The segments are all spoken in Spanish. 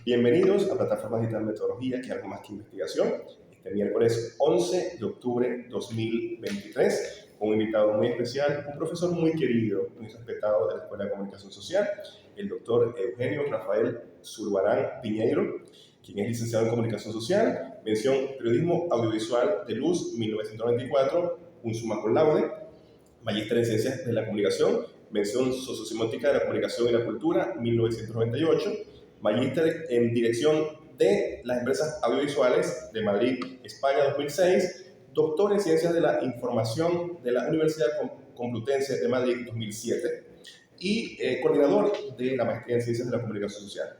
Bienvenidos a Plataforma Digital Metodología, que es algo más que investigación. Este miércoles 11 de octubre 2023, con un invitado muy especial, un profesor muy querido, muy respetado de la Escuela de Comunicación Social, el doctor Eugenio Rafael Zurbarán Piñeiro, quien es licenciado en Comunicación Social, mención Periodismo Audiovisual de Luz 1994, un summa cum laude, magíster en Ciencias de la Comunicación, mención Sociosemiótica de la Comunicación y la Cultura 1998, magíster en Dirección de las Empresas Audiovisuales de Madrid, España 2006, doctor en Ciencias de la Información de la Universidad Complutense de Madrid 2007 y coordinador de la Maestría en Ciencias de la Comunicación Social.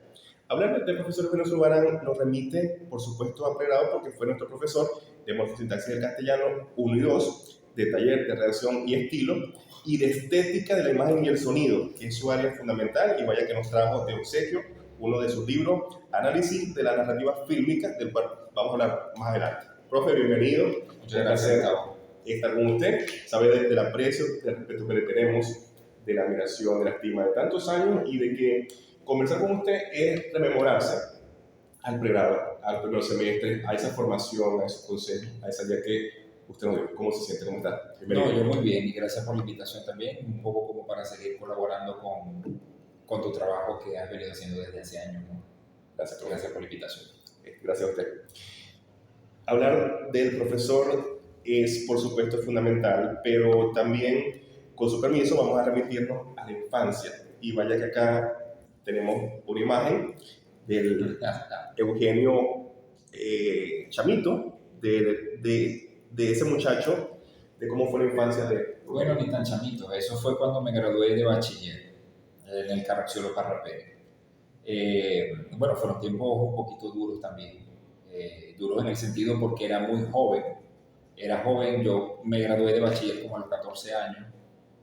Hablar del profesor Eugenio Zurbarán nos remite, por supuesto, a pregrado porque fue nuestro profesor de morfosintaxis del castellano 1 y 2, de taller de redacción y estilo, y de estética de la imagen y el sonido, que es su área fundamental, y vaya que nos trajo de obsequio uno de sus libros, Análisis de la narrativa fílmica, del cual vamos a hablar más adelante. Profe, bienvenido. Muchas gracias, Gustavo. Estar con usted, sabe del aprecio, del respeto que le tenemos, de la admiración, de la estima de tantos años, y de que conversar con usted es rememorarse al pregrado, al primer semestre, a esa formación, a esos consejos, a esa guía que usted nos dio. ¿Cómo se siente? ¿Cómo está? No, yo muy bien y gracias por la invitación también, un poco como para seguir colaborando con tu trabajo que has venido haciendo desde hace años, ¿no? Gracias por la invitación. Gracias a usted. Hablar del profesor es, por supuesto, fundamental, pero también, con su permiso, vamos a remitirnos a la infancia. Y vaya que acá tenemos una imagen del Eugenio Chamito, de ese muchacho, de cómo fue la infancia de... Bueno, ni tan chamito, eso fue cuando me gradué de bachiller en el Carracciolo Parrapé. Bueno, fueron tiempos un poquito duros también, duros en el sentido porque era muy joven, yo me gradué de bachiller como a los 14 años,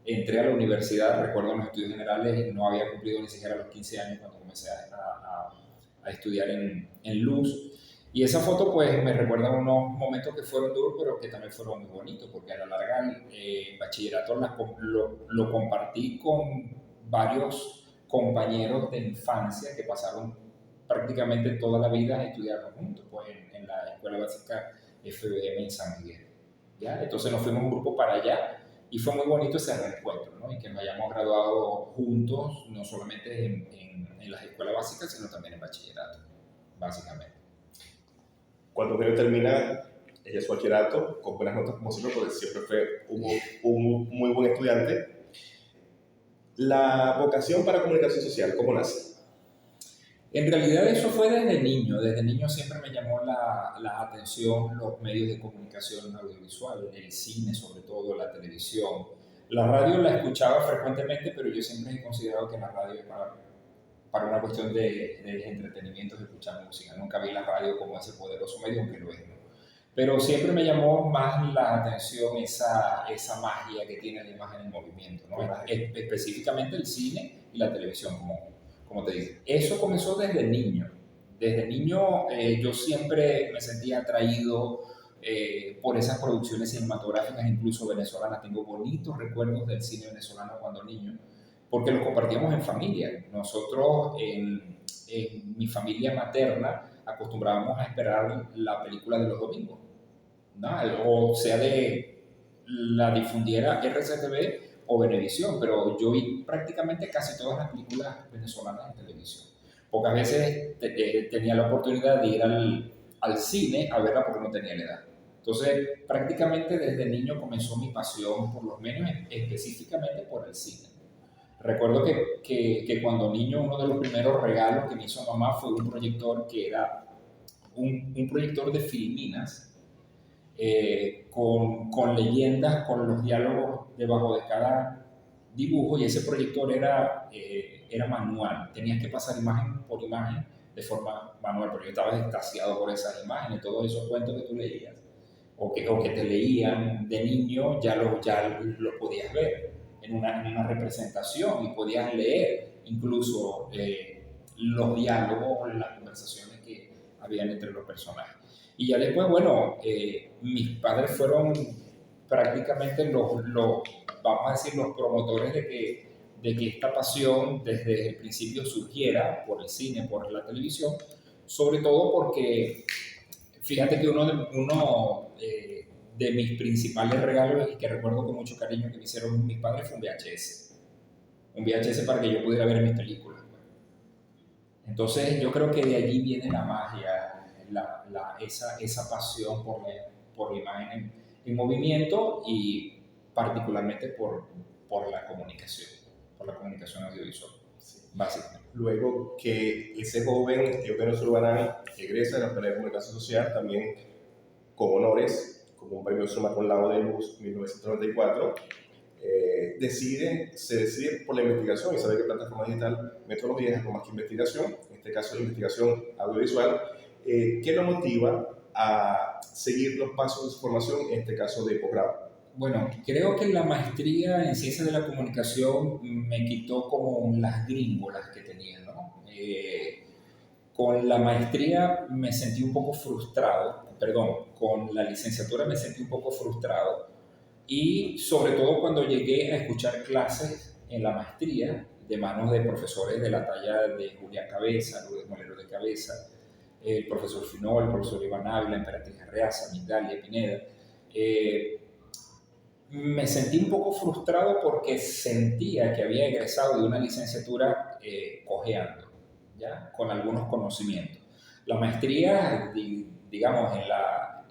entré a la universidad, recuerdo en los estudios generales, no había cumplido ni siquiera los 15 años cuando comencé a estudiar en Luz. Y esa foto pues me recuerda a unos momentos que fueron duros, pero que también fueron muy bonitos, porque a la larga el bachillerato lo compartí con varios compañeros de infancia que pasaron prácticamente toda la vida estudiando juntos, pues en la Escuela Básica FBM en San Miguel. ¿Ya? Entonces nos fuimos un grupo para allá y fue muy bonito ese reencuentro, ¿no? Y que nos hayamos graduado juntos, no solamente en las escuelas básicas, sino también en bachillerato, básicamente. Cuando Eugenio termina su bachillerato, con buenas notas como siempre, porque siempre fue un muy buen estudiante. La vocación para comunicación social, ¿cómo nace? En realidad eso fue desde niño siempre me llamó la atención los medios de comunicación audiovisual, el cine sobre todo, la televisión. La radio la escuchaba frecuentemente, pero yo siempre he considerado que la radio es para una cuestión de entretenimiento, de escuchar música. Nunca vi la radio como ese poderoso medio, aunque lo es, ¿no? Pero siempre me llamó más la atención esa magia que tiene la imagen en movimiento, ¿no? Específicamente el cine y la televisión, como te dije. Eso comenzó desde niño. Desde niño yo siempre me sentía atraído por esas producciones cinematográficas, incluso venezolanas. Tengo bonitos recuerdos del cine venezolano cuando niño, porque los compartíamos en familia. Nosotros, en mi familia materna, acostumbrábamos a esperar la película de los domingos, ¿no? O sea, la difundiera RCTV o Venevisión, pero yo vi prácticamente casi todas las películas venezolanas en televisión. Pocas veces tenía la oportunidad de ir al cine a verla porque no tenía la edad. Entonces, prácticamente desde niño comenzó mi pasión, por lo menos específicamente por el cine. Recuerdo que cuando niño uno de los primeros regalos que me hizo mamá fue un proyector que era un proyector de filminas con leyendas, con los diálogos debajo de cada dibujo, y ese proyector era manual, tenías que pasar imagen por imagen de forma manual, pero yo estaba extasiado por esas imágenes, todos esos cuentos que tú leías o que te leían de niño, ya lo podías ver en una representación y podías leer incluso los diálogos, las conversaciones que habían entre los personajes. Y ya después, bueno, mis padres fueron prácticamente vamos a decir, los promotores de que esta pasión desde el principio surgiera por el cine, por la televisión, sobre todo porque fíjate que de mis principales regalos y que recuerdo con mucho cariño que me hicieron mis padres fue un VHS. Un VHS para que yo pudiera ver mis películas. Entonces yo creo que de allí viene la magia, esa pasión por la imagen en movimiento y particularmente por por la comunicación audiovisual, básicamente. Luego que ese joven Eugenio Zurbarán egresa de la Escuela de Comunicación Social, también con honores, como un premio Summa Cum Laude de Luz 1994, se decide por la investigación y sabe que plataforma digital, metodología es algo más que investigación, en este caso la investigación audiovisual. ¿Qué lo motiva a seguir los pasos de su formación, en este caso de posgrado? Bueno, creo que la maestría en ciencias de la comunicación me quitó como las gringolas que tenía, ¿no? Con la maestría me sentí un poco frustrado, perdón, con la licenciatura me sentí un poco frustrado y sobre todo cuando llegué a escuchar clases en la maestría de manos de profesores de la talla de Julián Cabeza, Lourdes Molero de Cabeza, el profesor Finol, el profesor Iván Ávila, Emperatriz Arreaza, Migdalia Pineda. Me sentí un poco frustrado porque sentía que había egresado de una licenciatura cojeando, ¿ya? Con algunos conocimientos. La maestría, digamos,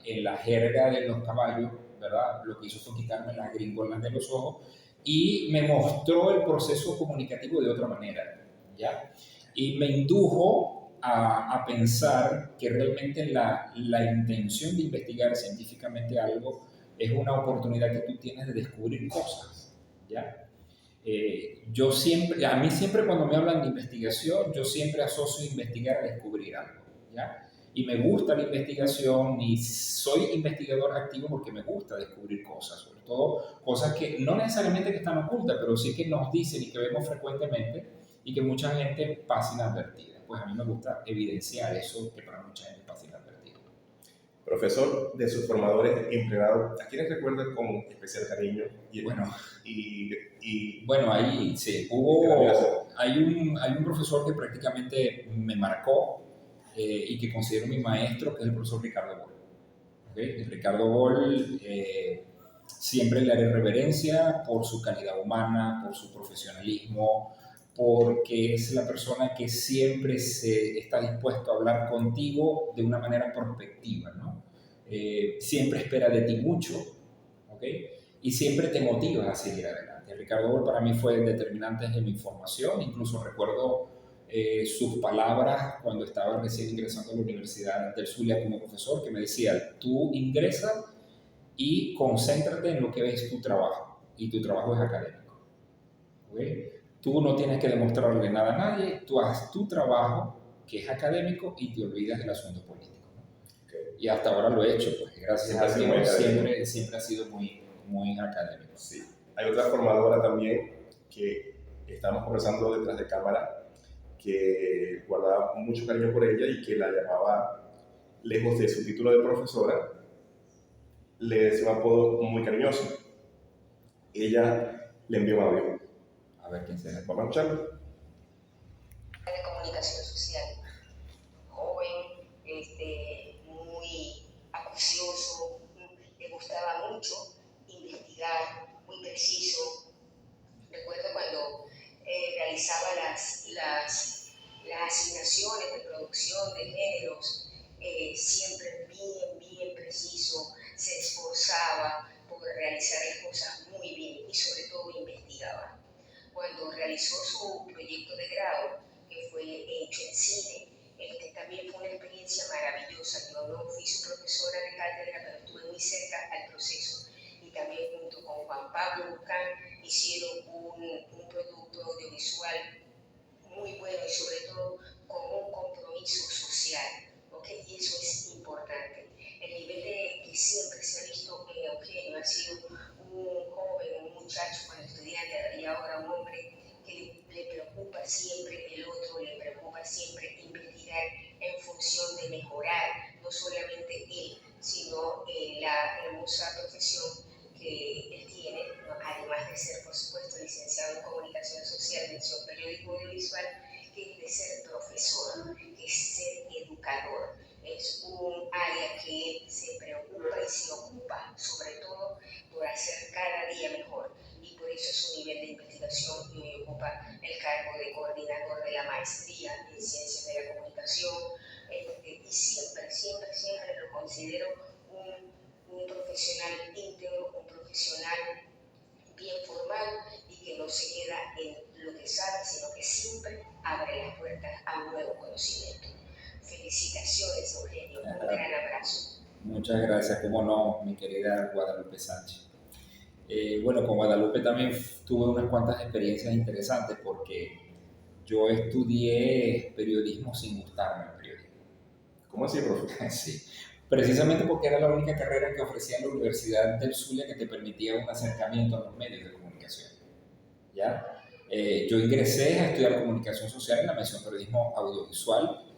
en la jerga de los caballos, ¿verdad? Lo que hizo fue quitarme las gringolas de los ojos y me mostró el proceso comunicativo de otra manera, ¿ya? Y me indujo a pensar que realmente la intención de investigar científicamente algo es una oportunidad que tú tienes de descubrir cosas, ¿ya? A mí siempre cuando me hablan de investigación, yo siempre asocio investigar a descubrir algo, ¿ya? Y me gusta la investigación y soy investigador activo porque me gusta descubrir cosas, sobre todo cosas que no necesariamente que están ocultas, pero sí que nos dicen y que vemos frecuentemente y que mucha gente pasa inadvertida. Pues a mí me gusta evidenciar eso que para mucha gente pasa inadvertida. Profesor, de sus formadores empleados, ¿a quiénes recuerda con especial cariño? Bueno, ahí sí, hay un profesor que prácticamente me marcó y que considero mi maestro, que es el profesor Ricardo Boll. ¿Okay? Ricardo Boll siempre le haré reverencia por su calidad humana, por su profesionalismo, porque es la persona que siempre está dispuesto a hablar contigo de una manera prospectiva, ¿no? Siempre espera de ti mucho, ¿ok? Y siempre te motiva a seguir adelante. Ricardo Boll para mí fue determinante en mi formación, incluso recuerdo sus palabras cuando estaba recién ingresando a la Universidad del Zulia como profesor, que me decía, tú ingresa y concéntrate en lo que es tu trabajo, y tu trabajo es académico. ¿Okay? Tú no tienes que demostrarle nada a nadie, tú haces tu trabajo, que es académico, y te olvidas del asunto político. ¿No? Okay. Y hasta ahora lo he hecho, pues gracias a Dios, siempre ha sido muy académico. Sí. Hay otra formadora también que estábamos conversando detrás de cámara, que guardaba mucho cariño por ella y que la llamaba, lejos de su título de profesora, le decía un apodo muy cariñoso. Ella le envió un audio. A ver quién será. Vamos a escucharlo. De comunicación social, joven, muy acucioso, le gustaba mucho investigar, muy preciso. Recuerdo cuando realizaba las asignaciones de producción de géneros, siempre bien preciso, se esforzaba por realizar las cosas muy bien y sobre todo investigaba. Cuando realizó su proyecto de grado, que fue hecho en cine, también fue una experiencia maravillosa. Yo no fui su profesora de cátedra, pero estuve muy cerca al proceso. Y también junto con Juan Pablo Buscán hicieron un producto audiovisual muy bueno y sobre todo con un compromiso social, ¿okay? Y eso es importante. El nivel que siempre se ha visto en Eugenio ha sido un joven, un muchacho cuando estudiante y ahora un hombre que le preocupa siempre el otro, le preocupa siempre investigar en función de mejorar no solamente él, sino la hermosa profesión que él tiene, ¿no? Además de ser, por supuesto, licenciado en comunicación social. considero un profesional íntegro, un profesional bien formal y que no se queda en lo que sabe, sino que siempre abre las puertas a un nuevo conocimiento. Felicitaciones, Eugenio, un gran abrazo. Muchas gracias, como no, mi querida Guadalupe Sánchez. Bueno, con Guadalupe también tuve unas cuantas experiencias interesantes porque yo estudié periodismo sin gustarme el periodismo. ¿Cómo así, profe? Sí, precisamente porque era la única carrera que ofrecía en la Universidad del Zulia que te permitía un acercamiento a los medios de comunicación. ¿Ya? Yo ingresé a estudiar comunicación social en la mención periodismo audiovisual,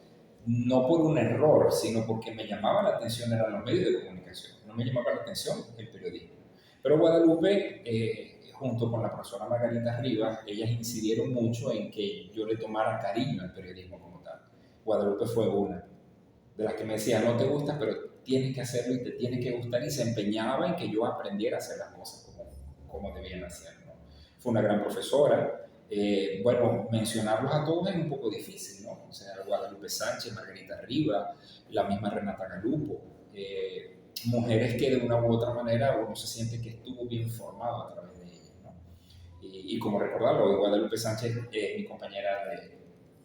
no por un error, sino porque me llamaba la atención eran los medios de comunicación, no me llamaba la atención el periodismo. Pero Guadalupe, junto con la profesora Margarita Rivas, ellas incidieron mucho en que yo le tomara cariño al periodismo como tal. Guadalupe fue una de las que me decía, no te gusta, pero tienes que hacerlo y te tiene que gustar, y se empeñaba en que yo aprendiera a hacer las cosas como debían hacer, ¿no? Fue una gran profesora. Bueno, mencionarlos a todos es un poco difícil, ¿no? O sea, Guadalupe Sánchez, Margarita Rivas, la misma Renata Galupo, mujeres que de una u otra manera uno se siente que estuvo bien formado a través de ellas, ¿no? Y como recordarlo, Guadalupe Sánchez es mi compañera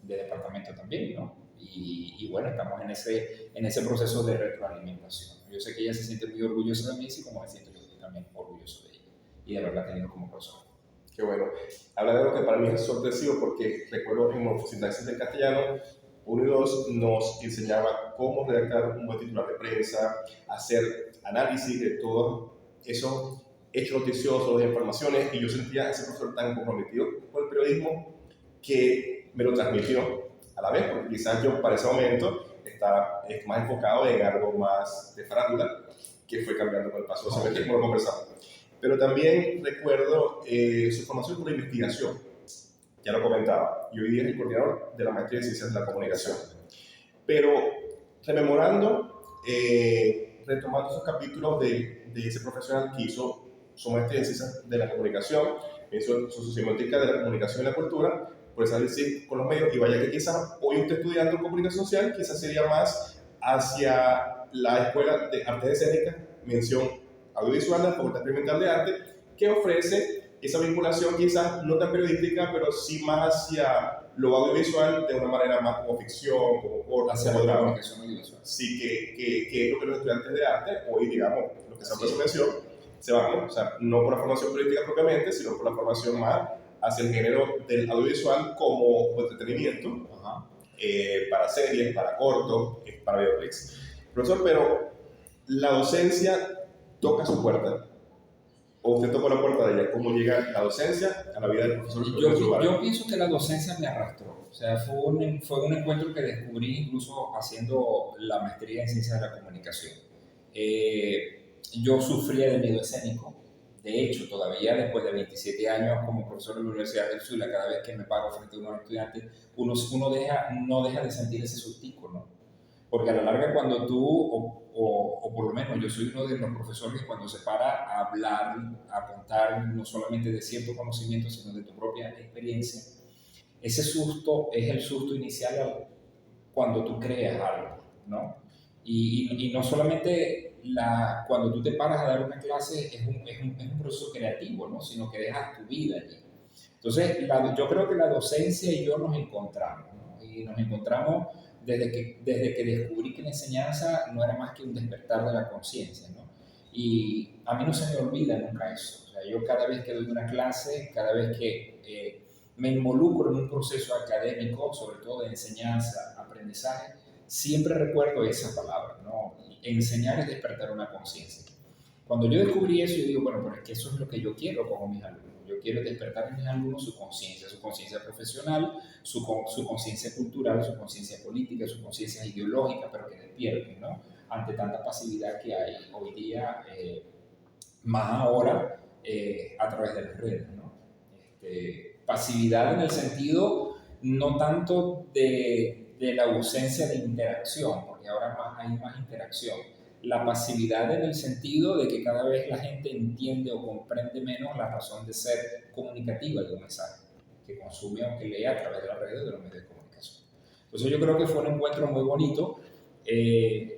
de departamento también, ¿no? Y bueno, estamos en ese proceso de retroalimentación. Yo sé que ella se siente muy orgullosa de mí, así como me siento yo también orgulloso de ella. Y de verdad teniendo como profesor. Qué bueno. Habla de algo que para mí es sorpresivo porque recuerdo en sintaxis del castellano, 1 y 2 nos enseñaba cómo redactar un buen titular de prensa, hacer análisis de todos esos hechos noticiosos, de informaciones, y yo sentía a ese profesor tan comprometido con el periodismo que me lo transmitió a la vez, porque quizás yo para ese momento estaba más enfocado en algo más de farándula, que fue cambiando con el paso de los semestres, como lo conversamos. Pero también recuerdo su formación por la investigación, ya lo comentaba, y hoy día es el coordinador de la maestría en Ciencias de la Comunicación. Pero rememorando, retomando esos capítulos de ese profesional que hizo su maestría en Ciencias de la Comunicación, hizo su sociométrica de la comunicación y la cultura, por esa decir con los medios, y vaya que quizás hoy usted estudiando comunicación social, quizás sería más hacia la Escuela de Artes Escénicas, mención audiovisual, la Facultad Experimental de Arte, que ofrece esa vinculación quizás no tan periodística, pero sí más hacia lo audiovisual de una manera más como ficción, como corto, hacia la comunicación audiovisual. Sí, que es lo que los estudiantes de arte, hoy digamos, los que se han puesto mención, se van, ¿no? O sea, no por la formación periodística propiamente, sino por la formación más hacia el género del audiovisual como entretenimiento, para series, para cortos, para videoclips. Profesor, pero la docencia toca su puerta, o usted tocó la puerta de ella. ¿Cómo llega la docencia a la vida del profesor? Yo pienso que la docencia me arrastró. O sea, fue un encuentro que descubrí incluso haciendo la maestría en Ciencias de la Comunicación. Yo sufría de miedo escénico. De hecho, todavía después de 27 años como profesor de la Universidad del Zulia, cada vez que me paro frente a unos estudiantes, uno no deja de sentir ese sustico, ¿no? Porque a la larga cuando tú, o por lo menos yo soy uno de los profesores que cuando se para a hablar, a contar no solamente de cierto conocimiento, sino de tu propia experiencia, ese susto es el susto inicial cuando tú creas algo, ¿no? Y no solamente cuando tú te paras a dar una clase es un proceso creativo, ¿no? Sino que dejas tu vida allí. Entonces, yo creo que la docencia y yo nos encontramos, ¿no? Y nos encontramos desde que descubrí que la enseñanza no era más que un despertar de la conciencia, ¿no? Y a mí no se me olvida nunca eso. O sea, yo cada vez que doy una clase, cada vez que me involucro en un proceso académico, sobre todo de enseñanza, aprendizaje, siempre recuerdo esa palabra, ¿no? Enseñar es despertar una conciencia. Cuando yo descubrí eso, yo digo, bueno, pero es que eso es lo que yo quiero con mis alumnos. Yo quiero despertar en mis alumnos su conciencia profesional, su conciencia cultural, su conciencia política, su conciencia ideológica, pero que despierten, ¿no? Ante tanta pasividad que hay hoy día, más ahora a través de las redes, ¿no? Pasividad en el sentido no tanto de la ausencia de interacción, porque ahora hay más interacción. La pasividad en el sentido de que cada vez la gente entiende o comprende menos la razón de ser comunicativa de un mensaje, que consume o que lee a través de las redes de los medios de comunicación. Entonces yo creo que fue un encuentro muy bonito.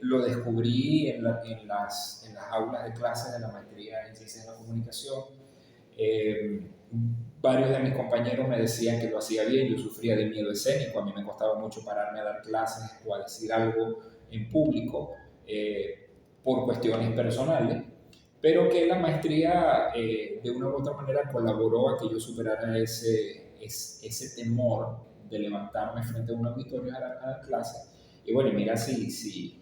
Lo descubrí en las aulas de clases de la maestría en Ciencias de la Comunicación. Eh, Varios de mis compañeros me decían que lo hacía bien, yo sufría de miedo escénico, a mí me costaba mucho pararme a dar clases o a decir algo en público por cuestiones personales, pero que la maestría de una u otra manera colaboró a que yo superara ese temor de levantarme frente a un auditorio a dar clases. Y bueno, mira si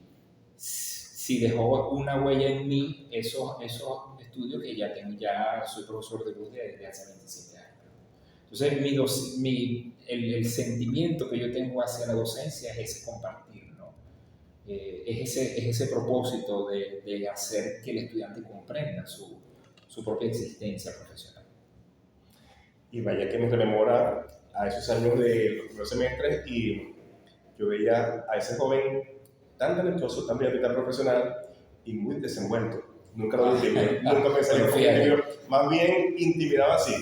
dejó una huella en mí esos estudios que ya tengo, ya soy profesor de luz desde hace 27 años. Entonces, el sentimiento que yo tengo hacia la docencia es ese compartir, ¿no? Es ese propósito de hacer que el estudiante comprenda su propia existencia profesional. Y vaya que me rememora a esos años de los primeros semestres y yo veía a ese joven tan talentoso, tan brillante, tan profesional y muy desenvuelto. Nunca lo dije, nunca pensé en el más bien intimidaba así.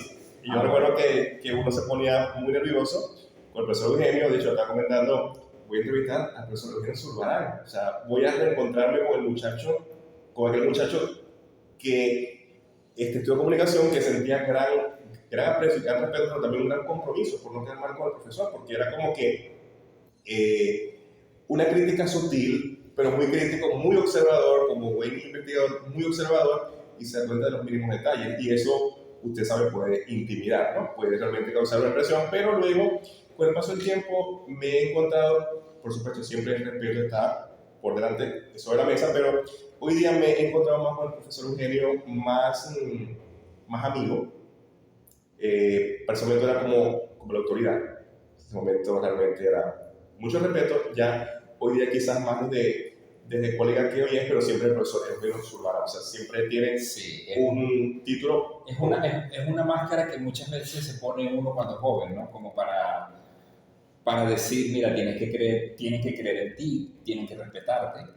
Y yo recuerdo que uno se ponía muy nervioso con el profesor Eugenio. De hecho, estaba comentando, voy a entrevistar al profesor Eugenio Zurbarán. O sea, voy a reencontrarme con aquel muchacho que estudió comunicación, que sentía gran aprecio y gran respeto, pero también un gran compromiso por no quedar mal con el profesor, porque era como que una crítica sutil, pero muy crítico, muy observador, como buen investigador, muy observador, y se da cuenta de los mínimos detalles. Y eso, usted sabe, puede intimidar, ¿no? Puede realmente causar una impresión, pero luego, con el paso del tiempo, me he encontrado, por supuesto, siempre el respeto está por delante sobre la mesa, pero hoy día me he encontrado más con el profesor Eugenio, más amigo. Para ese momento era como la autoridad. En ese momento realmente era mucho respeto, ya hoy día quizás más desde colega que hoy es, pero siempre el profesor Eugenio Zurbarán, o sea, siempre tiene un título. Es una máscara que muchas veces se pone uno cuando es joven, ¿no? Como para decir, mira, tienen que creer en ti, tienen que respetarte.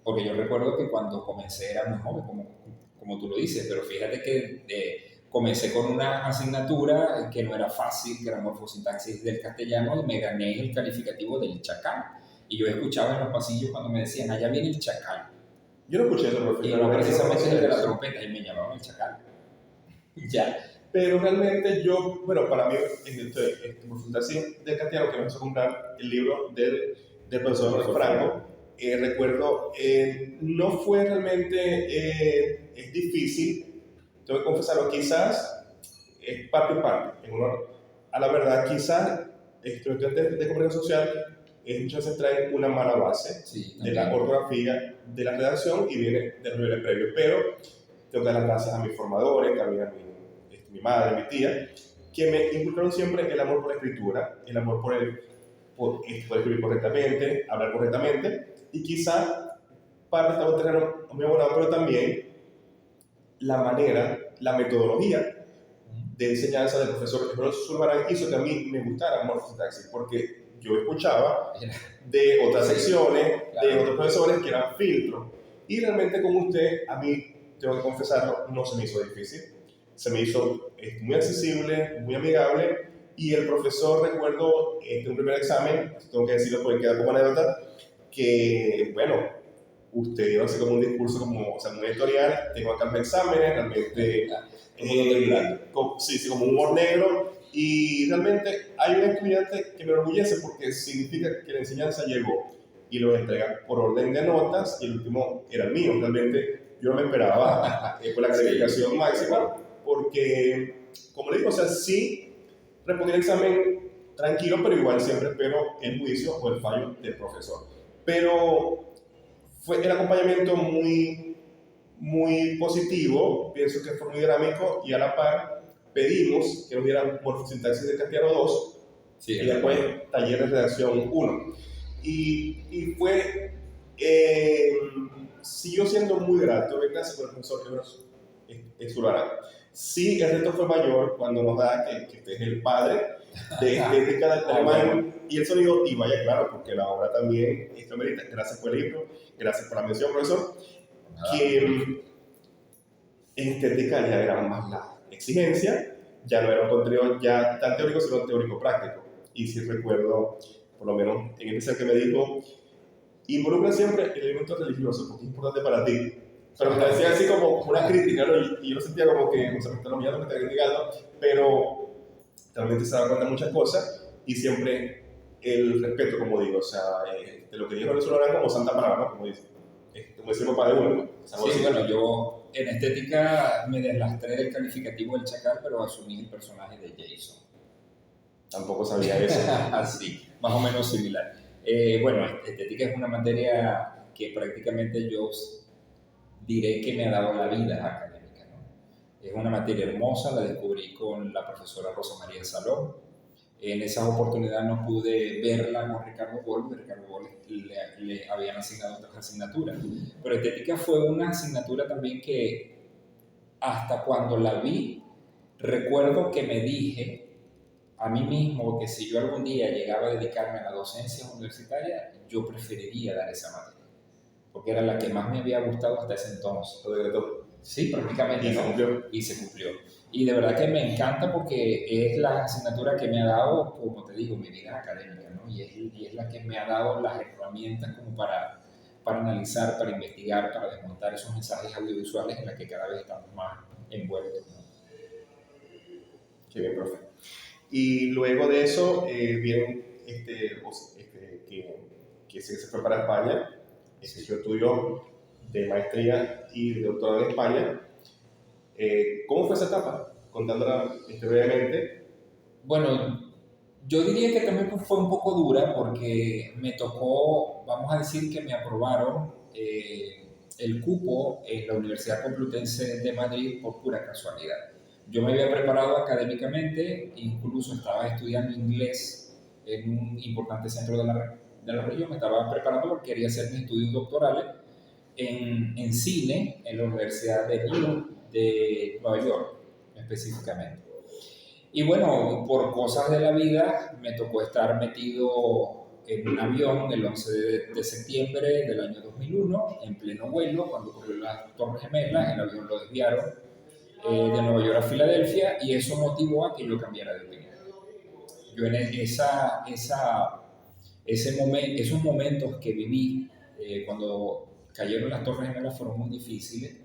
Porque yo recuerdo que cuando comencé era muy joven, como tú lo dices, pero fíjate que comencé con una asignatura que no era fácil, que era morfosintaxis del castellano, y me gané el calificativo del chacal. Y yo escuchaba en los pasillos cuando me decían, allá viene el chacal. Yo no escuché eso, y no precisamente el de la trompeta, y me llamaban el chacal. Ya. Pero realmente yo, bueno, para mí, morfosintaxis del castellano, que me hizo comprar el libro del profesor Franco, recuerdo, no fue realmente, es difícil, tengo que confesarlo, quizás es parte y parte. A la verdad, quizás estudiantes de comunicación social muchas veces traen una mala base de la ortografía, de la redacción y viene de niveles previos, pero tengo que dar las gracias a mis formadores, también a mi madre, mi tía, que me inculcaron siempre el amor por la escritura, el amor por escribir correctamente, hablar correctamente, y quizá parte estaba un terreno muy abonado, pero también la manera, la metodología de enseñanza del profesor Eugenio Zurbarán hizo que a mí me gustara morfosintaxis, porque yo escuchaba de otras secciones, de otros profesores que eran filtros, y realmente con usted, a mí, tengo que confesarlo, no se me hizo difícil, se me hizo muy accesible, muy amigable, y el profesor, recuerdo, un primer examen, tengo que decirlo porque queda como anécdota, que, bueno, usted dio así como un discurso, como, o sea, muy editorial, tengo acá los exámenes, realmente, como un humor negro, y realmente hay un estudiante que me enorgullece porque significa que la enseñanza llegó y lo entrega por orden de notas, y el último era el mío. Realmente yo no me esperaba por la calificación máxima, porque, como le digo, o sea, sí respondí el examen tranquilo, pero igual siempre espero el juicio o el fallo del profesor. Pero fue el acompañamiento muy positivo, pienso que fue muy dinámico, y a la par pedimos que nos dieran morfosintaxis de castellano 2 y después taller de redacción 1. Y fue, siguió siendo muy grato ver clase con el profesor Eugenio Zurbarán. Sí, el reto fue mayor cuando nos da que usted es el padre de cada alemán y el sonido, y vaya claro, porque la obra también, esto merita, gracias por el libro, gracias por la mención, profesor, que en estética ya era más la exigencia, ya no era un contenido ya tan teórico, sino teórico práctico. Y sí recuerdo, por lo menos en el especial que me dijo, involucra siempre el elemento religioso, porque es importante para ti. Pero me parecía así como una crítica, ¿no? Y yo lo sentía como que, o sea, me está nominando, me está criticando, pero realmente se da cuenta de muchas cosas y siempre el respeto, como digo, o sea, de lo que dijo el Solano como santa palabra, ¿no? Como dice, como decía el papá de uno. Sí, bueno, yo en estética me deslastré del calificativo del Chacal, pero asumí el personaje de Jason. Tampoco sabía eso. Así, más o menos similar. Bueno, estética es una materia que prácticamente yo diré que me ha dado la vida académica, ¿no? Es una materia hermosa, la descubrí con la profesora Rosa María Salón. En esa oportunidad no pude verla con Ricardo Bol, Ricardo Bol le habían asignado otras asignaturas. Pero estética fue una asignatura también que hasta cuando la vi, recuerdo que me dije a mí mismo que si yo algún día llegaba a dedicarme a la docencia universitaria, yo preferiría dar esa materia, porque era la que más me había gustado hasta ese entonces. Sí, prácticamente. Y se cumplió. Y se cumplió. Y de verdad que me encanta porque es la asignatura que me ha dado, como te digo, mi vida académica, ¿no? Y es la que me ha dado las herramientas como para analizar, para investigar, para desmontar esos mensajes audiovisuales en los que cada vez estamos más envueltos, ¿no? Qué bien, profe. Y luego de eso, vieron que se fue para España, hizo estudios de maestría y de doctorado en España. ¿Cómo fue esa etapa? Contándola brevemente. Bueno, yo diría que también fue un poco dura porque me tocó, vamos a decir que me aprobaron el cupo en la Universidad Complutense de Madrid por pura casualidad. Yo me había preparado académicamente, incluso estaba estudiando inglés en un importante centro de la región, me estaba preparando porque quería hacer mis estudios doctorales en cine en la Universidad de Nueva York, específicamente. Y bueno, por cosas de la vida, me tocó estar metido en un avión el 11 de septiembre del año 2001, en pleno vuelo, cuando ocurrió las Torres Gemelas, el avión lo desviaron de Nueva York a Filadelfia, y eso motivó a que yo cambiara de opinión. Yo en esos momentos que viví cuando cayeron las Torres Gemelas fueron muy difíciles,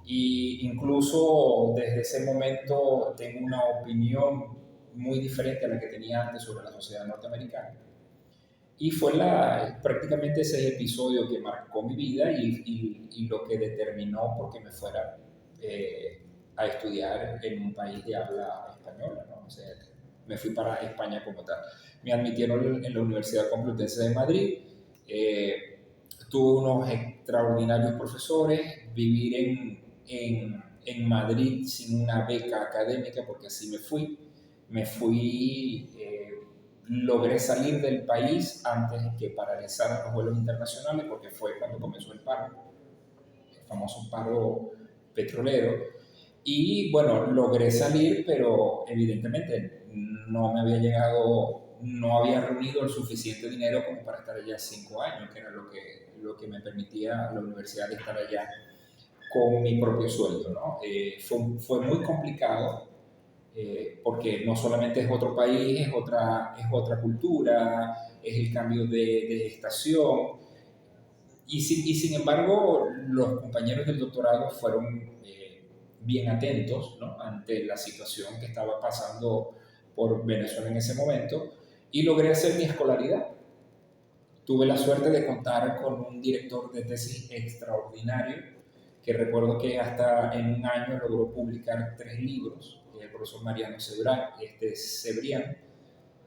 y incluso desde ese momento tengo una opinión muy diferente a la que tenía antes sobre la sociedad norteamericana. Y fue prácticamente ese episodio que marcó mi vida y lo que determinó porque me fuera a estudiar en un país de habla española, ¿no? O sea, me fui para España como tal. Me admitieron en la Universidad Complutense de Madrid, tuve unos extraordinarios profesores, vivir en Madrid sin una beca académica, porque así me fui, logré salir del país antes que paralizaran los vuelos internacionales, porque fue cuando comenzó el paro, el famoso paro petrolero, y bueno, logré salir, pero evidentemente no había reunido el suficiente dinero como para estar allá 5 años, que era lo que me permitía la universidad de estar allá con mi propio sueldo, ¿no? Fue muy complicado porque no solamente es otro país, es otra cultura, es el cambio de estación, y sin embargo los compañeros del doctorado fueron bien atentos, ¿no? Ante la situación que estaba pasando por Venezuela en ese momento, y logré hacer mi escolaridad. Tuve la suerte de contar con un director de tesis extraordinario, que recuerdo que hasta en un año logró publicar 3 libros, el profesor Mariano Cebrián,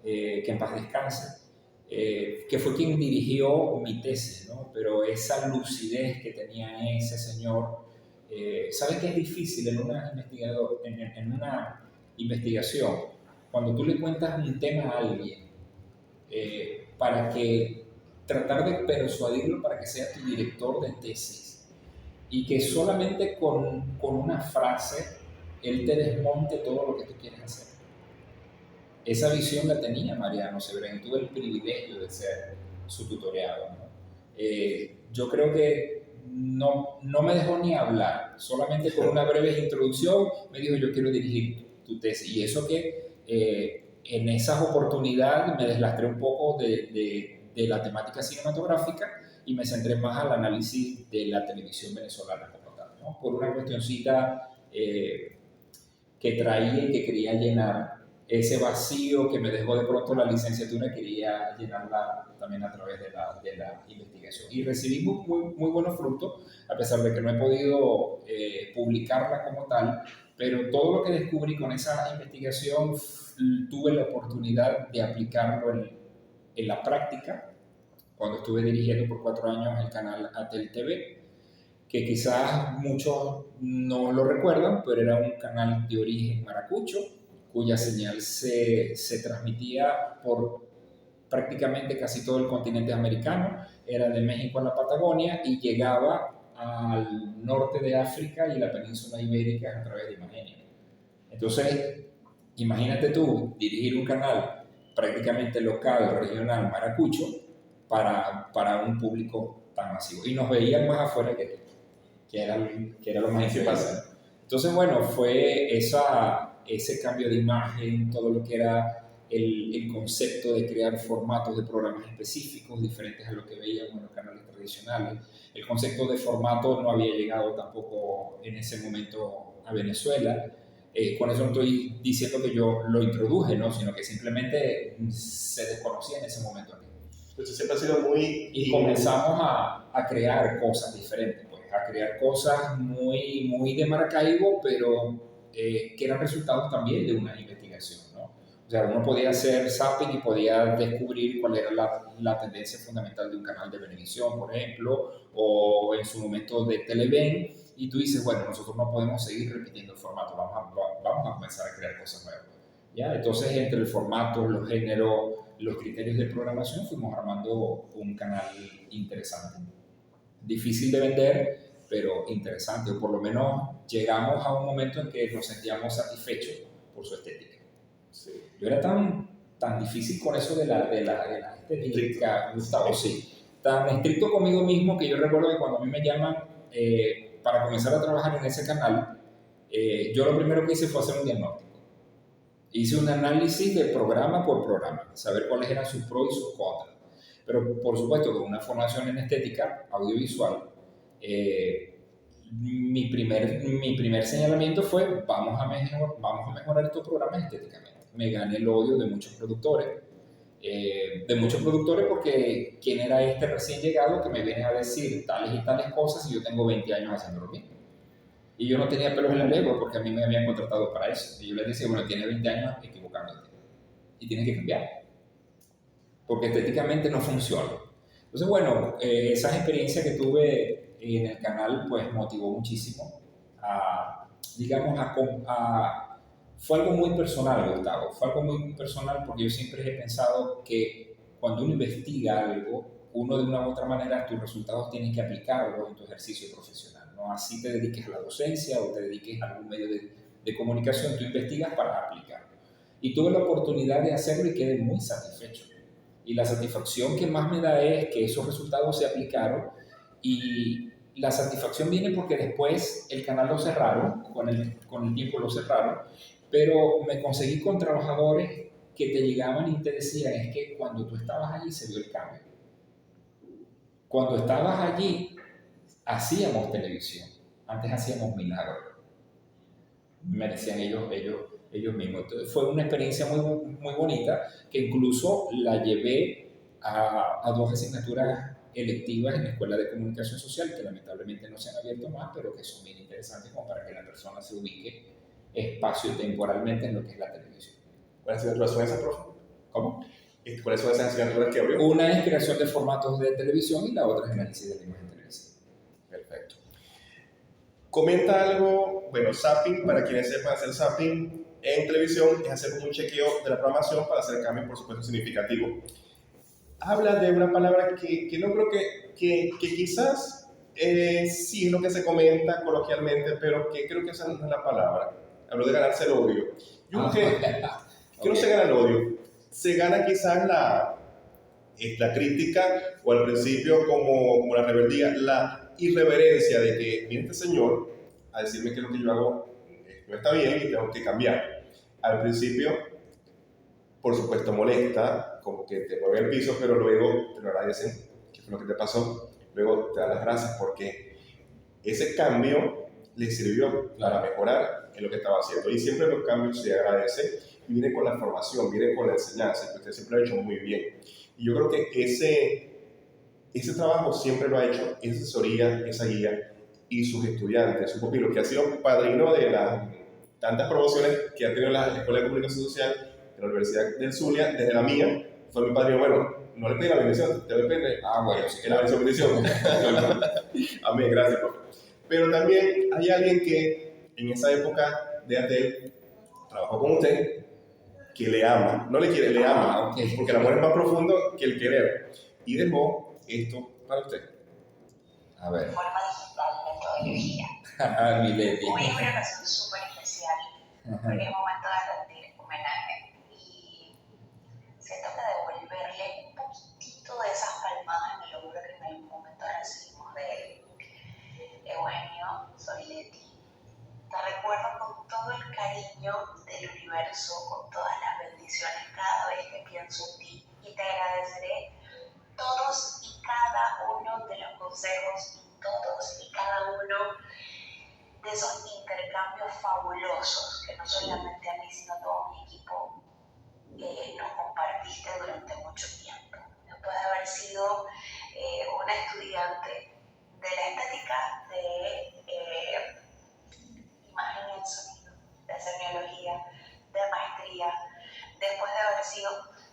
que en paz descanse, que fue quien dirigió mi tesis, ¿no? Pero esa lucidez que tenía ese señor, ¿sabes qué es difícil en una investigación? Cuando tú le cuentas un tema a alguien, para que tratar de persuadirlo para que sea tu director de tesis, y que solamente con una frase él te desmonte todo lo que tú quieres hacer. Esa visión la tenía Mariano Cebrián, tuve el privilegio de ser su tutoreado, ¿no? Yo creo que no me dejó ni hablar, solamente con una breve introducción me dijo: yo quiero dirigir tu tesis. Y eso que en esas oportunidades me deslastré un poco de de la temática cinematográfica y me centré más al análisis de la televisión venezolana como tal, ¿no? Por una cuestioncita que traía y que quería llenar ese vacío que me dejó de pronto la licenciatura, quería llenarla también a través de la investigación. Y recibí muy buenos frutos, a pesar de que no he podido publicarla como tal, pero todo lo que descubrí con esa investigación tuve la oportunidad de aplicarlo en la práctica, cuando estuve dirigiendo por 4 años el canal Atel TV, que quizás muchos no lo recuerdan, pero era un canal de origen maracucho, cuya señal se transmitía por prácticamente casi todo el continente americano, era de México a la Patagonia y llegaba al norte de África y la península ibérica a través de Imagen. Entonces, imagínate tú dirigir un canal prácticamente local, regional, maracucho, para un público tan masivo. Y nos veían más afuera que era lo más interesante. Entonces, bueno, fue ese cambio de imagen, todo lo que era el concepto de crear formatos de programas específicos, diferentes a lo que veíamos en los canales tradicionales. El concepto de formato no había llegado tampoco en ese momento a Venezuela. Con eso no estoy diciendo que yo lo introduje, ¿no? Sino que simplemente se desconocía en ese momento aquí. Entonces siempre ha sido muy... Y comenzamos a crear cosas diferentes, pues, a crear cosas muy de Maracaibo, pero que eran resultados también de una investigación, ¿no? O sea, uno podía hacer zapping y podía descubrir cuál era la tendencia fundamental de un canal de Venevisión, por ejemplo, o en su momento de Televen, y tú dices, bueno, nosotros no podemos seguir repitiendo el formato, vamos a comenzar a crear cosas nuevas. ¿Ya? Entonces, entre el formato, los géneros, los criterios de programación, fuimos armando un canal interesante. Difícil de vender, pero interesante, o por lo menos llegamos a un momento en que nos sentíamos satisfechos por su estética. Sí. Yo era tan difícil con eso de la estética, Gustavo, sí, tan estricto conmigo mismo que yo recuerdo que cuando a mí me llaman para comenzar a trabajar en ese canal, yo lo primero que hice fue hacer un diagnóstico. Hice un análisis de programa por programa, saber cuáles eran sus pros y sus contras. Pero, por supuesto, con una formación en estética audiovisual, mi primer señalamiento fue vamos a mejorar estos programas estéticamente. Me gané el odio de muchos productores, porque ¿quién era este recién llegado que me viene a decir tales y tales cosas y yo tengo 20 años haciendo lo mismo? Y yo no tenía pelos en la lengua porque a mí me habían contratado para eso. Y yo les decía, bueno, tienes 20 años equivocándote. Y tienes que cambiar. Porque estéticamente no funciona. Entonces, bueno, esa experiencia que tuve en el canal, pues motivó muchísimo fue algo muy personal, Gustavo. Fue algo muy personal porque yo siempre he pensado que cuando uno investiga algo, uno de una u otra manera, tus resultados tienes que aplicarlos en tu ejercicio profesional. ¿No? Así te dediques a la docencia o te dediques a algún medio de comunicación, tú investigas para aplicar. Y tuve la oportunidad de hacerlo y quedé muy satisfecho. Y la satisfacción que más me da es que esos resultados se aplicaron y la satisfacción viene porque después el canal lo cerraron, con el tiempo lo cerraron, pero me conseguí con trabajadores que te llegaban y te decían, es que cuando tú estabas allí se vio el cambio. Cuando estabas allí hacíamos televisión, antes hacíamos milagros, me decían ellos mismos. Entonces, fue una experiencia muy bonita que incluso la llevé a 2 asignaturas electivas en la Escuela de Comunicación Social que lamentablemente no se han abierto más, pero que son bien interesantes como para que la persona se ubique espacio-temporalmente en lo que es la televisión. ¿Cuáles asignaturas son esas, profe? ¿Cómo? ¿Cuáles son esas asignaturas que abrió? Una es creación de formatos de televisión y la otra es análisis de la imagen televisiva. Perfecto. Comenta algo, bueno, zapping, para quienes sepan hacer zapping en televisión, es hacer un chequeo de la programación para hacer cambios, por supuesto, significativos. Habla de una palabra que no creo que quizás sí es lo que se comenta coloquialmente, pero que creo que esa no es la palabra. Habló de ganarse el odio. Yo creo que no se gana el odio, se gana quizás la crítica o al principio como la rebeldía, la irreverencia de que viene este señor a decirme que lo que yo hago no está bien y tengo que cambiar. Al principio, por supuesto, molesta, como que te mueven el piso, pero luego te lo agradecen, que fue lo que te pasó, luego te dan las gracias porque ese cambio le sirvió para mejorar en lo que estaba haciendo. Y siempre los cambios se agradecen y viene con la formación, viene con la enseñanza, que usted siempre lo ha hecho muy bien. Y yo creo que ese trabajo siempre lo ha hecho, esa asesoría, esa guía, y sus estudiantes, su pupilo, que ha sido padrino de las tantas promociones que ha tenido la Escuela de Comunicación Social de la Universidad del Zulia, desde la mía, fue mi padrino. Bueno, no le pedí la bendición, te voy a pedir bueno, sí, la bendición. Amén, gracias, profe. Pero también hay alguien que en esa época de ATEL trabajó con usted, que le ama, no le quiere, le ama, okay. Porque el amor es más profundo que el querer. Y dejó esto para usted. A ver. Forma digital, metodología. Mileti. Hoy es una ocasión súper especial, porque es momento de rendir homenaje. Y siento que devolverle un poquitito de esas palmadas en el hombro que en algún momento recibimos de él. Eugenio Soiletti, te recuerdo con todo el cariño del universo, con todas las bendiciones cada vez que pienso en ti, y te agradeceré todos y cada uno de los consejos y todos y cada uno de esos intercambios fabulosos que no solamente a mí sino a todo mi equipo nos compartiste durante mucho tiempo. Después de haber sido una estudiante de la estética de imagen y el sonido, de semiología, de maestría, después de haber sido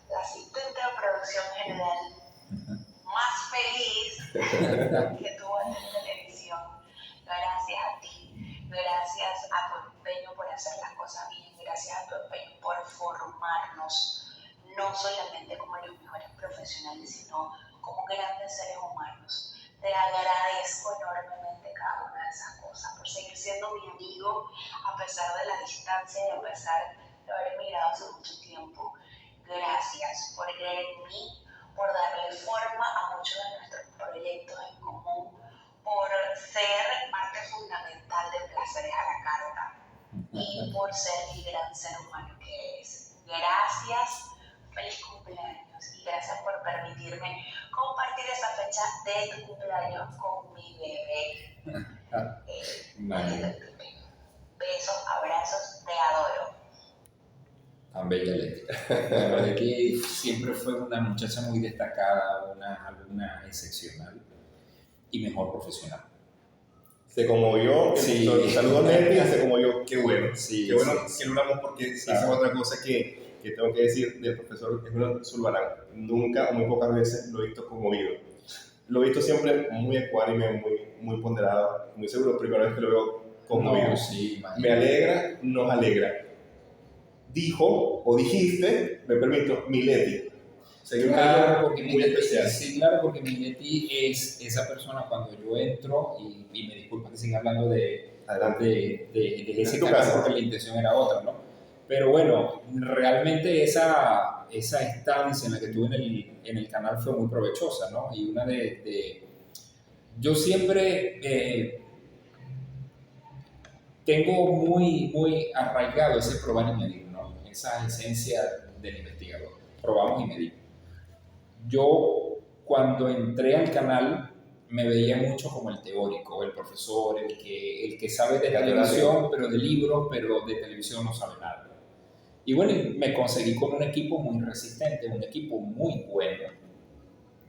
la asistente de producción general más feliz que tuvo en televisión, gracias a ti, gracias a tu empeño por hacer las cosas bien, gracias a tu empeño por formarnos, no solamente como los mejores profesionales, sino como grandes seres humanos. Te agradezco enormemente cada una de esas cosas, por seguir siendo mi amigo a pesar de la distancia y a pesar de haber emigrado hace mucho tiempo. Gracias por creer en mí, por darle forma a muchos de nuestros proyectos en común, por ser parte fundamental de Placeres a la Carta y por ser el gran ser humano que eres. Gracias, feliz cumpleaños y gracias por permitirme compartir esa fecha de tu cumpleaños con mi bebé. Besos, abrazos, te adoro. Tan bella Leti. La verdad es que siempre fue una muchacha muy destacada, una alumna excepcional y mejor profesional. Se conmovió, sí. Saludos Leti, se conmovió, qué bueno, sí, qué bueno sí, que lo hablamos porque esa es otra cosa que tengo que decir del profesor Eugenio Zurbarán. Nunca o muy pocas veces lo he visto conmovido. Lo he visto siempre muy ecuánime, muy ponderado, muy seguro, primera vez que lo veo conmovido. No, sí, me alegra, nos alegra. Dijo o dijiste, me permito, Mileti. Claro, porque muy especial. Sí, claro, porque Mileti es esa persona cuando yo entro, y me disculpa que siga hablando de ese canal porque la intención era otra, ¿no? Pero bueno, realmente esa estancia en la que tuve en el canal fue muy provechosa, ¿no? Y una yo siempre tengo muy arraigado ese probar y medir, ¿no? Esa esencia del investigador. Probamos y medimos. Yo, cuando entré al canal, me veía mucho como el teórico, el profesor, el que sabe de televisión, pero de libros, pero de televisión no sabe nada. Y bueno, me conseguí con un equipo muy resistente, un equipo muy bueno.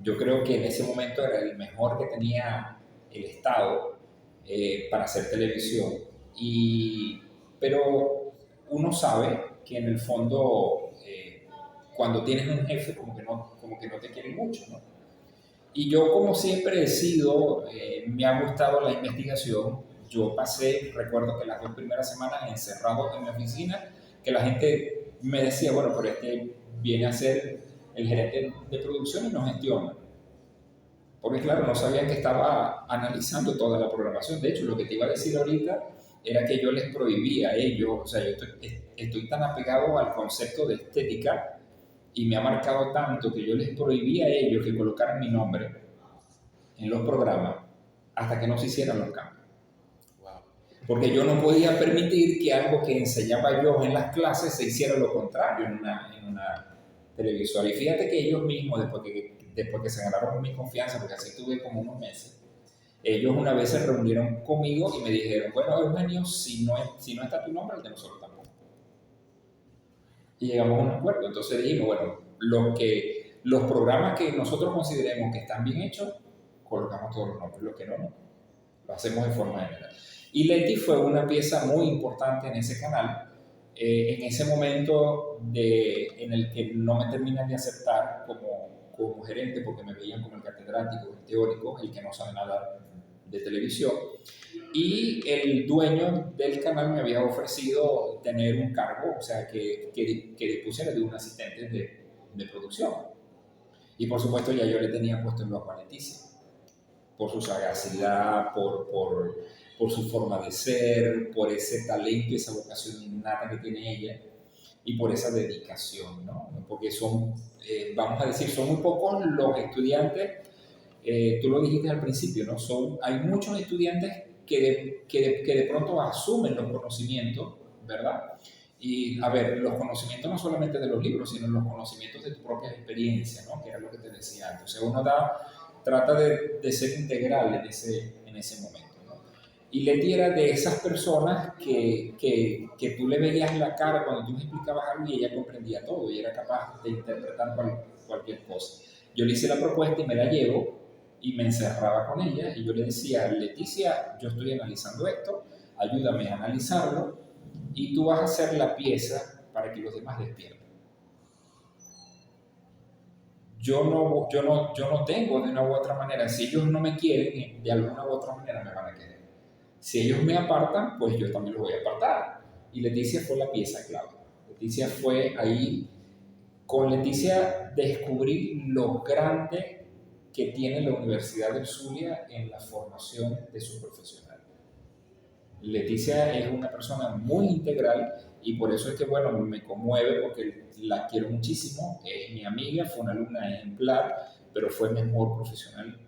Yo creo que en ese momento era el mejor que tenía el Estado para hacer televisión. Pero uno sabe que en el fondo, cuando tienes un jefe, como que no te quiere mucho, ¿no? Y yo, como siempre he sido, me ha gustado la investigación. Yo recuerdo que las 2 primeras semanas encerrado en mi oficina, que la gente me decía, bueno, pero viene a ser el gerente de producción y no gestiona. Porque claro, no sabían que estaba analizando toda la programación. De hecho, lo que te iba a decir ahorita era que yo les prohibía a ellos, o sea, yo estoy tan apegado al concepto de estética y me ha marcado tanto que yo les prohibía a ellos que colocaran mi nombre en los programas hasta que no se hicieran los cambios. Porque yo no podía permitir que algo que enseñaba yo en las clases se hiciera lo contrario televisual. Y fíjate que ellos mismos, después que se ganaron mi confianza, porque así tuve como unos meses, ellos una vez se reunieron conmigo y me dijeron, bueno, Eugenio, si no está tu nombre, el de nosotros tampoco. Y llegamos a un acuerdo. Entonces dijimos, bueno, los programas que nosotros consideremos que están bien hechos, colocamos todos los nombres, los que no, no. Lo hacemos de forma general. Y Leti fue una pieza muy importante en ese canal, en ese momento en el que no me terminan de aceptar como gerente porque me veían como el catedrático, el teórico, el que no sabe nada de televisión. Y el dueño del canal me había ofrecido tener un cargo, o sea, que dispusiera de un asistente de producción. Y por supuesto ya yo le tenía puesto en ojo a Leticia, por su sagacidad, por su forma de ser, por ese talento y esa vocación innata que tiene ella y por esa dedicación, ¿no? Porque vamos a decir, son muy pocos los estudiantes, tú lo dijiste al principio, ¿no? Hay muchos estudiantes que de pronto asumen los conocimientos, ¿verdad? Y, a ver, los conocimientos no solamente de los libros, sino los conocimientos de tu propia experiencia, ¿no? Que era lo que te decía antes. O sea, uno trata de ser integral en ese momento, ¿no? Y Leti era de esas personas que tú le veías la cara cuando tú le explicabas algo y ella comprendía todo y era capaz de interpretar cualquier cosa. Yo le hice la propuesta y me la llevo y me encerraba con ella y yo le decía, Leticia, yo estoy analizando esto, ayúdame a analizarlo y tú vas a hacer la pieza para que los demás despierten. Yo no tengo de una u otra manera, si ellos no me quieren, de alguna u otra manera me van a querer. Si ellos me apartan, pues yo también los voy a apartar. Y Leticia fue la pieza clave. Leticia fue ahí, con Leticia descubrí lo grande que tiene la Universidad del Zulia en la formación de sus profesionales. Leticia es una persona muy integral y por eso es que, bueno, me conmueve porque la quiero muchísimo, es mi amiga, fue una alumna ejemplar, pero fue mejor profesional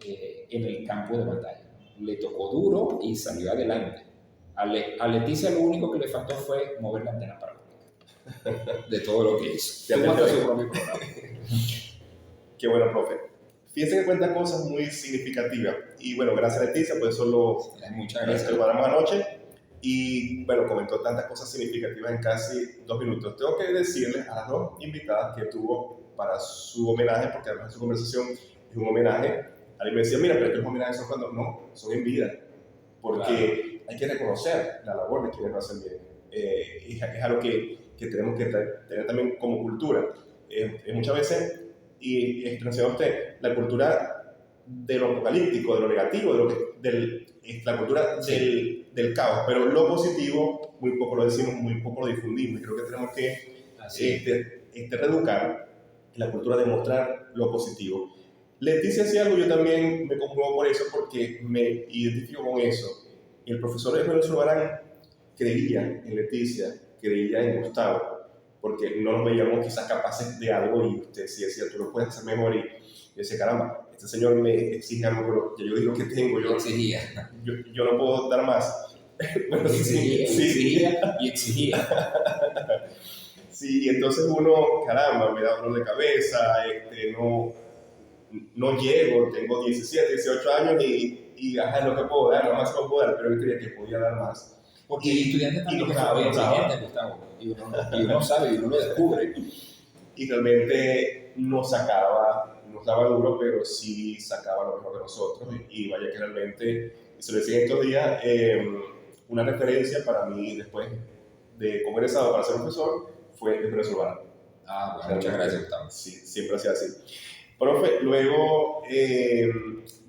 en el campo de batalla. Le tocó duro y salió adelante. A Leticia lo único que le faltó fue mover la antena parabólica de todo lo que hizo. Qué bueno, profe. Fíjense que cuenta cosas muy significativas. Y bueno, gracias a Leticia, pues eso muchas gracias. Lo hablamos anoche. Y bueno, comentó tantas cosas significativas en casi 2 minutos. Tengo que decirles a las dos invitadas que tuvo para su homenaje, porque además de su conversación es un homenaje. Alguien me decía, mira, pero estos homenajes son cuando no, son en vida. Porque hay que reconocer la labor de quienes lo hacen bien. Es algo que tenemos que tener también como cultura. Muchas veces, y mencionó usted, la cultura de lo apocalíptico, de lo negativo, la cultura del caos, pero lo positivo muy poco lo decimos, muy poco lo difundimos. Y creo que tenemos que reeducar la cultura de mostrar lo positivo. Leticia hacía algo, yo también me conmuevo por eso, porque me identifico con eso. El profesor Eugenio Zurbarán creía en Leticia, creía en Gustavo, porque no nos veíamos quizás capaces de algo y usted sí decía, tú lo puedes hacer mejor y yo decía, caramba, este señor me exige algo, pero yo digo que tengo, yo no puedo dar más. Bueno, exigía. Sí, y entonces uno, caramba, me da dolor de cabeza, no llego, tengo 17, 18 años y es lo que puedo dar, lo más que puedo dar, pero él creía que podía dar más. Porque el estudiante también es muy exigente, Gustavo, y uno sabe, y uno lo descubre. Y realmente nos daba duro, pero sí sacaba lo mejor de nosotros. Y vaya que realmente, se lo decía estos días, una referencia para mí después de como egresado para ser profesor fue el profesor Zurbarán. Bueno, muchas gracias, Gustavo. Sí, siempre ha sido así. Profe, luego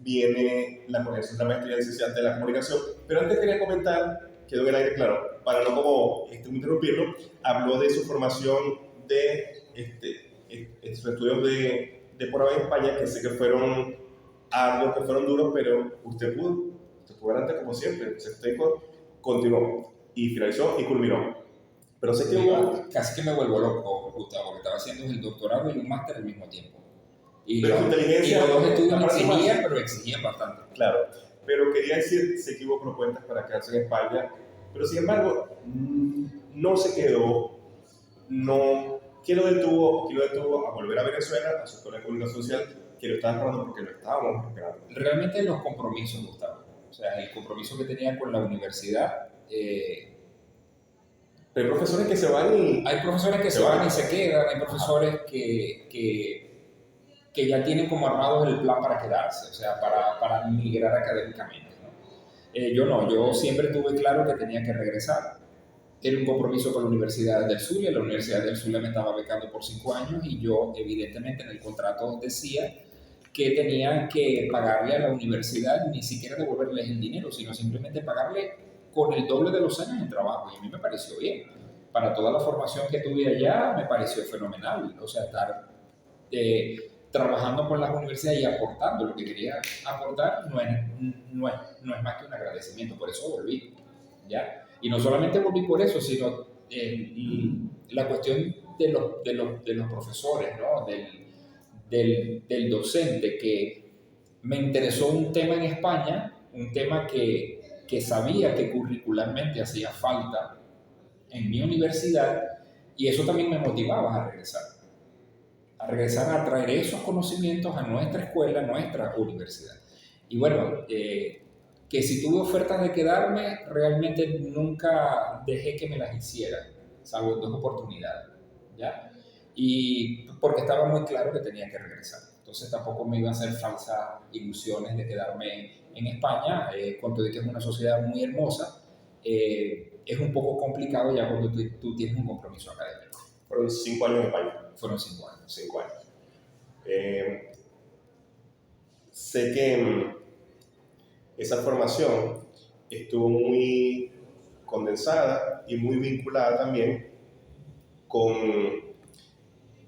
viene la maestría en Ciencias de la Comunicación, pero antes quería comentar, quedó en el aire claro, para no como interrumpirlo, habló de su formación de sus estudios de por en España, que sé que fueron arduos, que fueron duros, pero usted pudo adelante como siempre, usted continuó y finalizó y culminó. Pero sé que casi que me vuelvo loco, Gustavo, porque estaba haciendo el doctorado y un máster al mismo tiempo. Pero su inteligencia, los dos estudios exigían, pero exigían bastante. Claro, pero quería decir, sé que hubo propuestas para quedarse en España, pero sin embargo, no se quedó, no qué lo detuvo a volver a Venezuela, a su escuela de comunicación social, que lo estaban esperando porque lo estábamos esperando? Realmente los compromisos, Gustavo. O sea, el compromiso que tenía con la universidad. Pero hay profesores que se van y... Hay profesores que se van y se quedan, hay profesores que ya tienen como armados el plan para quedarse, o sea, para migrar académicamente, ¿no? Yo no, yo siempre tuve claro que tenía que regresar. Era un compromiso con la Universidad del Zulia, la Universidad del Zulia me estaba becando por 5 años y yo evidentemente en el contrato decía que tenía que pagarle a la universidad, ni siquiera devolverles el dinero, sino simplemente pagarle con el doble de los años de trabajo, y a mí me pareció bien. Para toda la formación que tuve allá me pareció fenomenal, o sea, estar trabajando con las universidades y aportando lo que quería aportar no es más que un agradecimiento, por eso volví, ¿ya? Y no solamente volví por eso, sino la cuestión de los profesores, ¿no? Del docente, que me interesó un tema en España, un tema que sabía que curricularmente hacía falta en mi universidad, y eso también me motivaba a regresar a traer esos conocimientos a nuestra escuela, a nuestra universidad. Y bueno, que si tuve ofertas de quedarme, realmente nunca dejé que me las hicieran, salvo en 2 oportunidades, ¿ya? Y porque estaba muy claro que tenía que regresar. Entonces tampoco me iban a hacer falsas ilusiones de quedarme en España, con todo que es una sociedad muy hermosa. Es un poco complicado ya cuando tú tienes un compromiso académico. Fueron 5 años en España. Fueron 5 años. 5 años. Sé que esa formación estuvo muy condensada y muy vinculada también con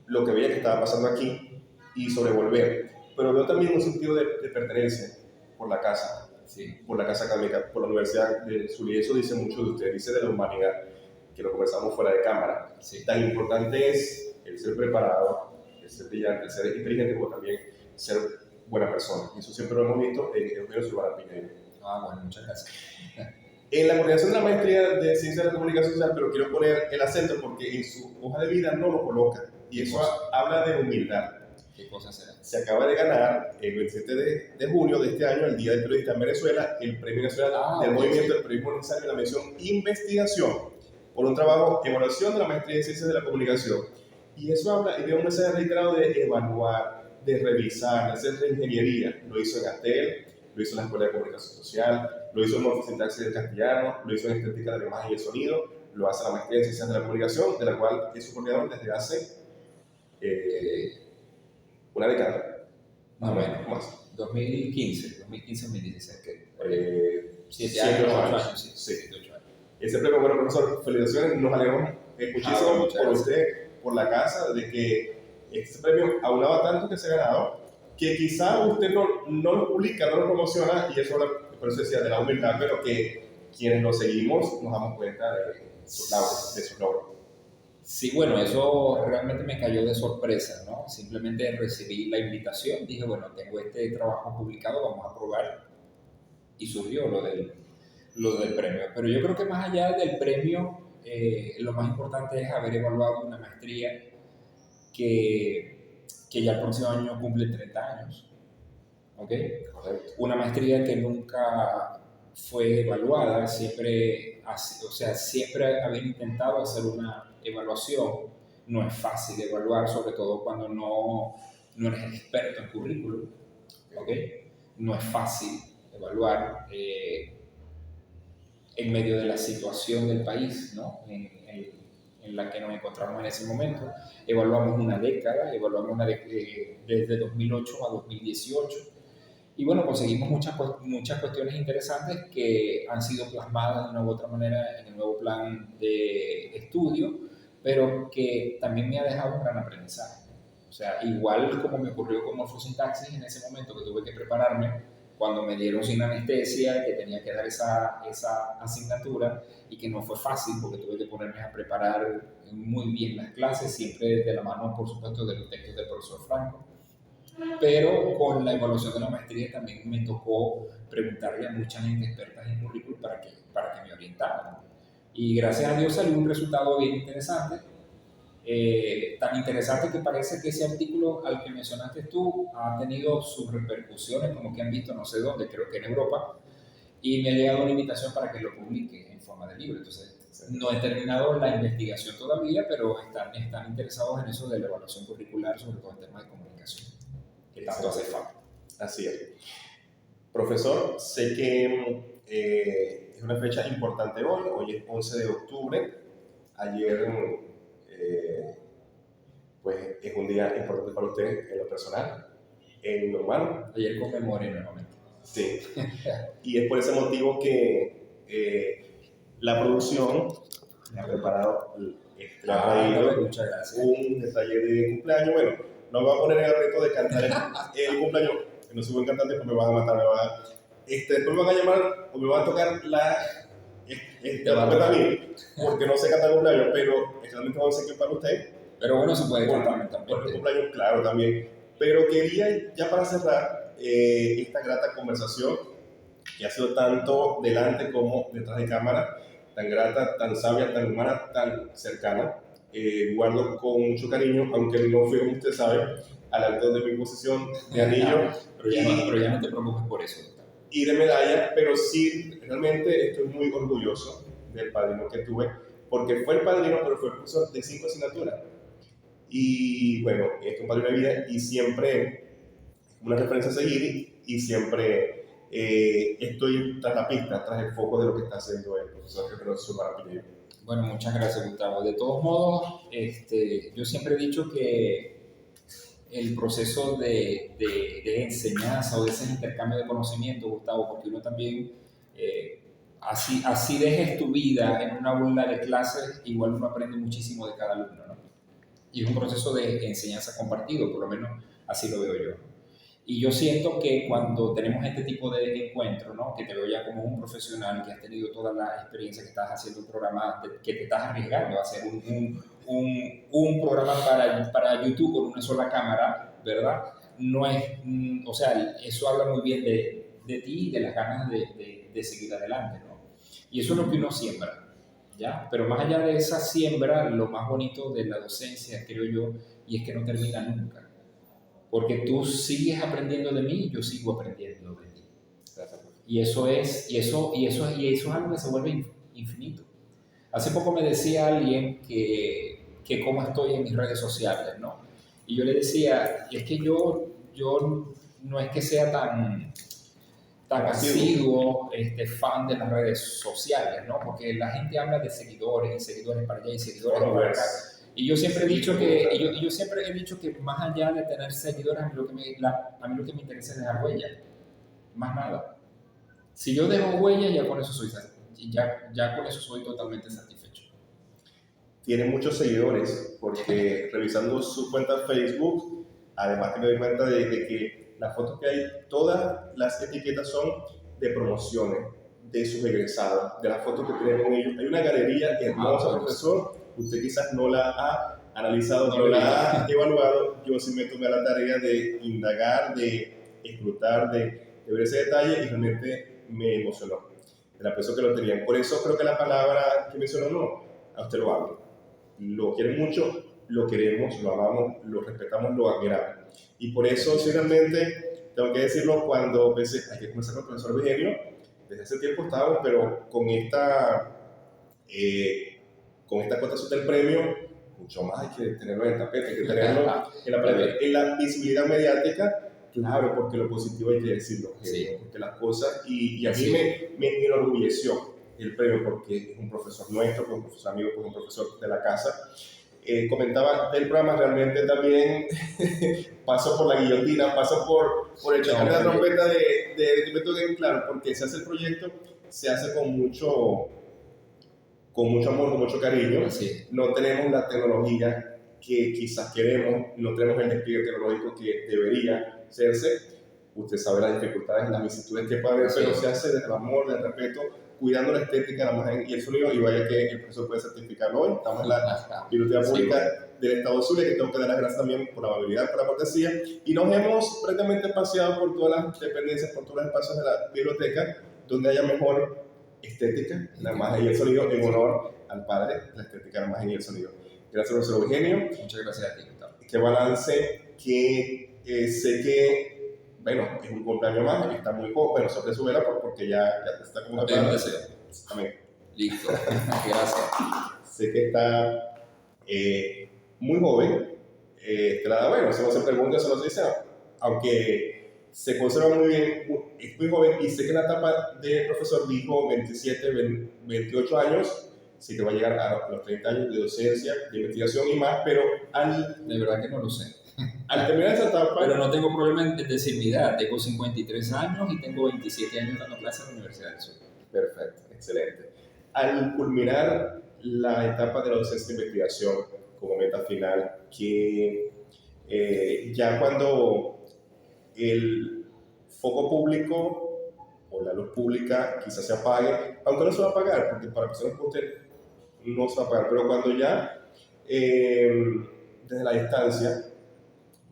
lo que veía que estaba pasando aquí y sobre volver. Pero veo también un sentido de pertenencia por la casa, Sí. por la casa académica, por la Universidad de Zulia. Eso dice mucho de usted, dice de la humanidad, que lo conversamos fuera de cámara. Sí. Tan importante es el ser preparado, el ser brillante, el ser inteligente, como también ser buena persona. Y eso siempre lo hemos visto en Eugenio Silvana Piñero. Bueno, muchas gracias. En la coordinación de la maestría de Ciencias de la Comunicación Social, pero quiero poner el acento porque en su hoja de vida no lo coloca. Y eso habla de humildad. ¿Qué cosa será? Se acaba de ganar el 27 de junio de este año, el Día del Periodista en Venezuela, el Premio Nacional del Movimiento del Periodismo Necesario, la mención Investigación, por un trabajo de evaluación de la maestría en Ciencias de la Comunicación. Y eso habla, y de un mensaje reiterado de evaluar, de revisar, de hacer reingeniería. Lo hizo en Astel, lo hizo en la Escuela de Comunicación Social, lo hizo en Morfosintaxis del Castellano, lo hizo en Estética de la Imagen y el Sonido, lo hace la maestría en Ciencias de la Comunicación, de la cual es su coordinador desde hace una década. Más o menos. Más. 2015-2016. 7 años. Sí. 7, 8 años. Ese premio, bueno, profesor, felicitaciones, nos alegramos muchísimo por usted, por la casa, de que este premio aunaba tanto que se ha ganado, que quizá usted no lo publica, no lo promociona, y eso por eso decía de la humildad, pero que quienes lo seguimos nos damos cuenta de sus logros. Sí, bueno, eso realmente me cayó de sorpresa, ¿no? Simplemente recibí la invitación, dije, bueno, tengo este trabajo publicado, vamos a probar, y surgió lo del premio. Pero yo creo que más allá del premio, lo más importante es haber evaluado una maestría que ya el próximo año cumple 30 años, ¿ok? Correcto. Una maestría que nunca fue evaluada, siempre habían intentado hacer una evaluación. No es fácil evaluar, sobre todo cuando no eres experto en currículum, ¿ok? No es fácil evaluar en medio de la situación del país, ¿no? En la que nos encontramos en ese momento. Evaluamos una década, desde 2008 a 2018, y bueno, conseguimos muchas cuestiones interesantes que han sido plasmadas de una u otra manera en el nuevo plan de estudio, pero que también me ha dejado un gran aprendizaje. O sea, igual como me ocurrió con morfosintaxis en ese momento, que tuve que prepararme cuando me dieron sin anestesia, que tenía que dar esa asignatura, y que no fue fácil porque tuve que ponerme a preparar muy bien las clases, siempre de la mano, por supuesto, de los textos del profesor Franco. Pero con la evaluación de la maestría también me tocó preguntarle a mucha gente experta en currículum para que me orientaran. Y gracias a Dios salió un resultado bien interesante. Tan interesante que parece que ese artículo al que mencionaste tú ha tenido sus repercusiones, como que han visto no sé dónde, creo que en Europa, y me ha llegado una invitación para que lo publique en forma de libro. Entonces, no he terminado la investigación todavía, pero están interesados en eso de la evaluación curricular, sobre todo en temas de comunicación, que tanto hace falta. Así es. Profesor, sé que es una fecha importante hoy es 11 de octubre, ayer pues es un día importante para usted en lo personal, en lo humano. Ayer conmemoré nuevamente. Sí, y es por ese motivo que la producción me ha preparado, le ha traído muchas gracias. un detalle de cumpleaños. Bueno, no me voy a poner en el reto de cantar el cumpleaños, que no soy buen cantante, pues me van a matar, después me van a llamar o me van a tocar la trompeta a mí, porque no sé cantar el cumpleaños, pero realmente vamos a decir que para usted. Pero bueno, se puede cantar también. Por el cumpleaños, claro, también. Pero quería, ya para cerrar esta grata conversación, que ha sido tanto delante como detrás de cámara, tan grata, tan sabia, tan humana, tan cercana, guardo con mucho cariño, aunque no fui, como usted sabe, al alto de mi posición de anillo. pero ya no te preocupes por eso. Y de medalla, pero sí, realmente estoy muy orgulloso del padrino que tuve, porque fue el padrino, pero fue el profesor de 5 asignaturas. Y bueno, es un padrino de vida y siempre una referencia a seguir y siempre estoy tras la pista, tras el foco de lo que está haciendo el profesor Marapillero. Bueno, muchas gracias, Gustavo. De todos modos, yo siempre he dicho que el proceso de enseñanza o de ese intercambio de conocimiento, Gustavo, porque uno también, así dejes tu vida en una aula de clases, igual uno aprende muchísimo de cada alumno, ¿no? Y es un proceso de enseñanza compartido, por lo menos así lo veo yo. Y yo siento que cuando tenemos este tipo de encuentros, ¿no? Que te veo ya como un profesional, que has tenido toda la experiencia, que estás haciendo un programa, que te estás arriesgando a hacer un programa para YouTube con una sola cámara, ¿verdad? No es, o sea, eso habla muy bien de ti y de las ganas de seguir adelante, ¿no? Y eso es lo que uno siembra. ¿Ya? Pero más allá de esa siembra, lo más bonito de la docencia, creo yo, y es que no termina nunca. Porque tú sigues aprendiendo de mí y yo sigo aprendiendo de ti. Y eso es algo que se vuelve infinito. Hace poco me decía alguien que cómo estoy en mis redes sociales, ¿no? Y yo le decía, es que yo no es que sea tan asiduo, fan de las redes sociales, ¿no? Porque la gente habla de seguidores y seguidores para allá y seguidores para acá. Y yo siempre he dicho que más allá de tener seguidores, a mí lo que me interesa es dejar huella, más nada. Si yo dejo huella, ya con eso soy totalmente satisfecho. Tiene muchos seguidores, porque revisando su cuenta de Facebook, además que me doy cuenta de que las fotos que hay, todas las etiquetas son de promociones de sus egresados, de las fotos que tienen con ellos. Hay una galería hermosa, profesor. Usted quizás no la ha analizado, no la ha evaluado. Yo sí me tomé la tarea de indagar, de escrutar, de ver ese detalle y realmente me emocionó. El aprecio que lo tenían. Por eso creo que la palabra que mencionó, no, a usted lo hablo. Lo quieren mucho, lo queremos, lo amamos, lo respetamos, lo admiramos. Y por eso, sinceramente, tengo que decirlo, cuando pensé, hay que comenzar con el profesor Virgenio, desde ese tiempo estábamos, pero con esta cotación del premio, mucho más hay que tenerlo en el tapete, hay que tenerlo en la visibilidad mediática, claro, porque lo positivo hay que decirlo, sí. Porque las cosas, y a mí me enorgulleció el premio, porque es un profesor nuestro, pues un profesor amigo, pues un profesor de la casa. Comentaba del programa, realmente también paso por la guillotina, paso por el chocar de la trompeta de método, claro, porque se hace el proyecto, se hace con mucho amor, con mucho cariño. Sí. No tenemos la tecnología que quizás queremos, no tenemos el despliegue tecnológico que debería hacerse. Usted sabe las dificultades, las vicisitudes que puede haber, pero se hace desde el amor, desde el respeto, cuidando la estética, la imagen y el sonido, y vaya que el profesor puede certificarlo hoy. Estamos en la Biblioteca Pública del Estado Zulia, que tengo que dar las gracias también por la amabilidad, por la cortesía, y nos hemos prácticamente paseado por todas las dependencias, por todos los espacios de la biblioteca, donde haya mejor estética, la imagen y el sonido, en honor al padre, la estética, la imagen y el sonido. Gracias, profesor Eugenio. Muchas gracias a ti, Gustavo. Qué balance, que sé que, bueno, es un cumpleaños más, está muy joven, bueno, sobre su vela porque ya está como No te un deseo. Amén. Listo, gracias. Sé que está muy joven, bueno, eso no se pregunta, eso no se dice, aunque se conserva muy bien, es muy joven, y sé que la etapa de profesor dijo 27, 28 años, sí que va a llegar a los 30 años de docencia, de investigación y más, pero de verdad que no lo sé. Al terminar esa etapa... Pero no tengo problema en decir mi edad, tengo 53 años y tengo 27 años dando clases en la Universidad del Sur. Perfecto, excelente. Al culminar la etapa de la docencia de investigación como meta final, que ya cuando el foco público o la luz pública quizás se apague, aunque no se va a apagar, porque para personas como usted no se va a apagar, pero cuando ya desde la distancia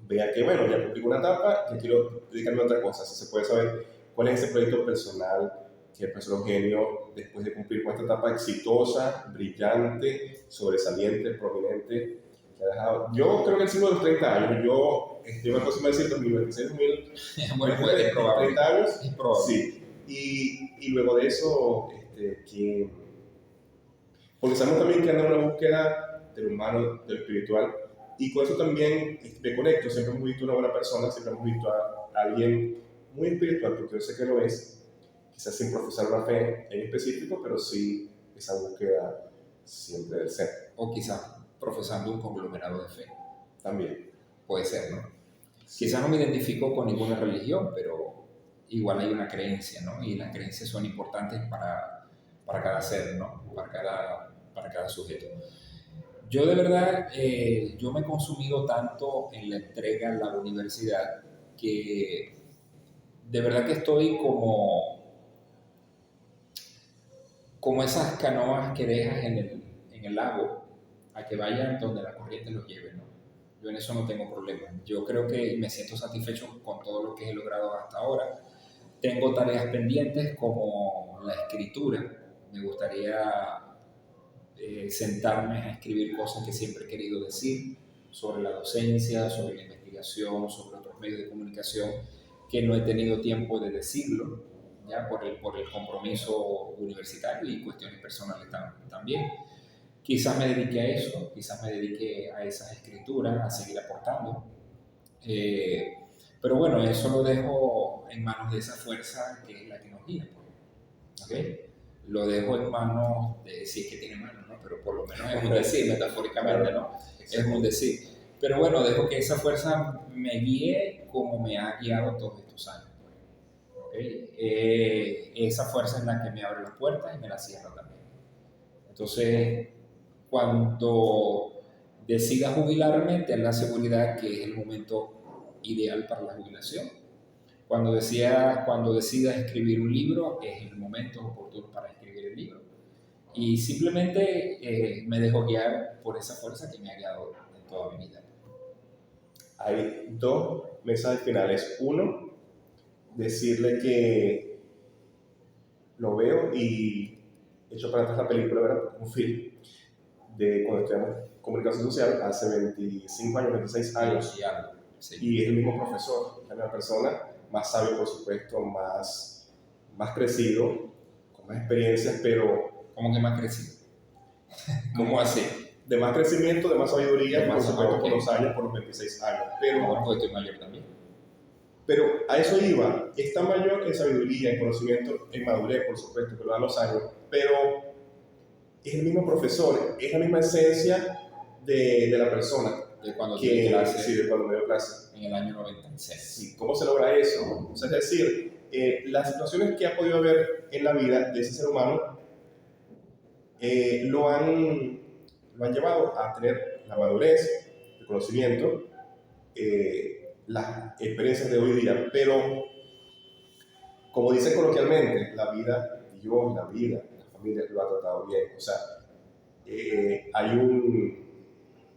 vea que, bueno, ya cumplí una etapa, ya quiero dedicarme a otra cosa, si se puede saber cuál es ese proyecto personal que el profesor Eugenio, después de cumplir con esta etapa exitosa, brillante, sobresaliente, prominente, que ha dejado. Yo creo que el siglo de los 30 años, yo me aproximo a decir 2026, 2000, bueno, pues es probable. 30 años, es probable. Sí, y luego de eso, porque sabemos también que anda en una búsqueda del humano, del espiritual, y con eso también me conecto. Siempre hemos visto una buena persona, siempre hemos visto a alguien muy espiritual, porque yo sé que lo es, quizás sin profesar una fe en específico, pero sí esa búsqueda siempre del ser. O quizás profesando un conglomerado de fe. También. Puede ser, ¿no? Sí. Quizás no me identifico con ninguna religión, pero igual hay una creencia, ¿no? Y las creencias son importantes para cada ser, ¿no? Para cada sujeto. Yo de verdad, yo me he consumido tanto en la entrega a la universidad que de verdad que estoy como esas canoas que dejas en el lago a que vayan donde la corriente los lleve, ¿no? Yo en eso no tengo problema. Yo creo que me siento satisfecho con todo lo que he logrado hasta ahora. Tengo tareas pendientes como la escritura. Me gustaría sentarme a escribir cosas que siempre he querido decir sobre la docencia, sobre la investigación, sobre otros medios de comunicación que no he tenido tiempo de decirlo, ya por el compromiso universitario y cuestiones personales también. Quizás me dedique a eso, quizás me dedique a esas escrituras, a seguir aportando. Pero bueno, eso lo dejo en manos de esa fuerza que es la que nos guía. ¿Okay? Lo dejo en manos de, si es que tiene manos, ¿no? Pero por lo menos es un decir, metafóricamente, ¿no? Es un decir. Pero bueno, dejo que esa fuerza me guíe como me ha guiado todos estos años. ¿Okay? Esa fuerza es la que me abre las puertas y me las cierra también. Entonces, cuando decida jubilarme, ten la seguridad que es el momento ideal para la jubilación. Cuando decida escribir un libro, es el momento oportuno para escribir el libro. Y simplemente me dejo guiar por esa fuerza que me ha guiado en toda mi vida. Hay dos mensajes finales. Uno, decirle que lo veo y he hecho para atrás la película, ¿verdad? Un film de cuando estudiamos comunicación social hace 25 años, 26 años. Sí. Y es el mismo profesor, la misma persona, más sabio, por supuesto, más crecido, con más experiencias, pero... ¿Cómo que más crecido? ¿Cómo así? De más crecimiento, de más sabiduría, por supuesto, por los años, por los 26 años. Pero, bueno, pues estoy mayor también. Pero a eso iba, está mayor en sabiduría, en conocimiento, en madurez, por supuesto, que lo dan los años, pero es el mismo profesor, es la misma esencia de la persona. De cuando dio clase. Sí, de cuando me dio clase. En el año 96. Sí, ¿cómo se logra eso? O sea, es decir, las situaciones que ha podido haber en la vida de ese ser humano lo han llevado a tener la madurez, el conocimiento, las experiencias de hoy día, pero como dicen coloquialmente, la vida, Dios, la vida, la familia lo ha tratado bien. O sea,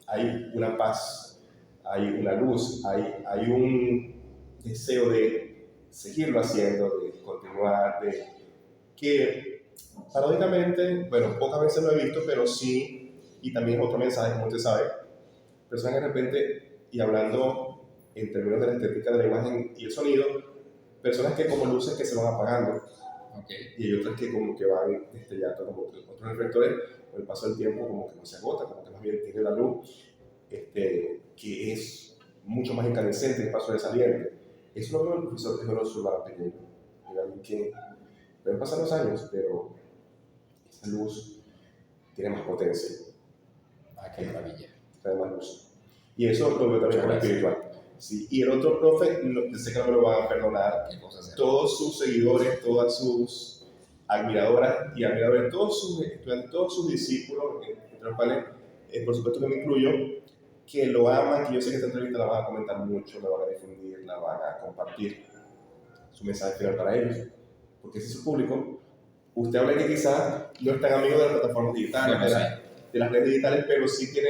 hay una paz, hay una luz, hay un deseo de seguirlo haciendo, de continuar, que paradójicamente, bueno, pocas veces lo he visto, pero sí y también otro mensaje, como usted sabe, personas que de repente, y hablando en términos de la estética de la imagen y el sonido, personas que como luces que se van apagando, y hay otras que como que van destellando, como que otros reflectores, con el paso del tiempo como que no se agota, como que más bien tiene la luz, que es mucho más incandescente, el paso sobresaliente. Eso lo veo el profesor Teodoro Zuluaga pequeño, digamos que pueden pasar los años, pero esa luz tiene más potencia. Qué maravilla. Trae más luz. Y eso lo veo también como espiritual. Sí. Y el otro profe, yo sé que no me lo van a perdonar, todos sus seguidores, todas sus admiradoras y admiradores, todos sus estudiantes, todos sus discípulos, entre los cuales, por supuesto que me incluyo, que lo aman, que yo sé que esta entrevista la van a comentar mucho, la van a difundir, la van a compartir, su mensaje final para ellos, porque ese es su público. Usted habla que quizás no es tan amigo de las plataformas digitales, de las redes digitales, pero sí tiene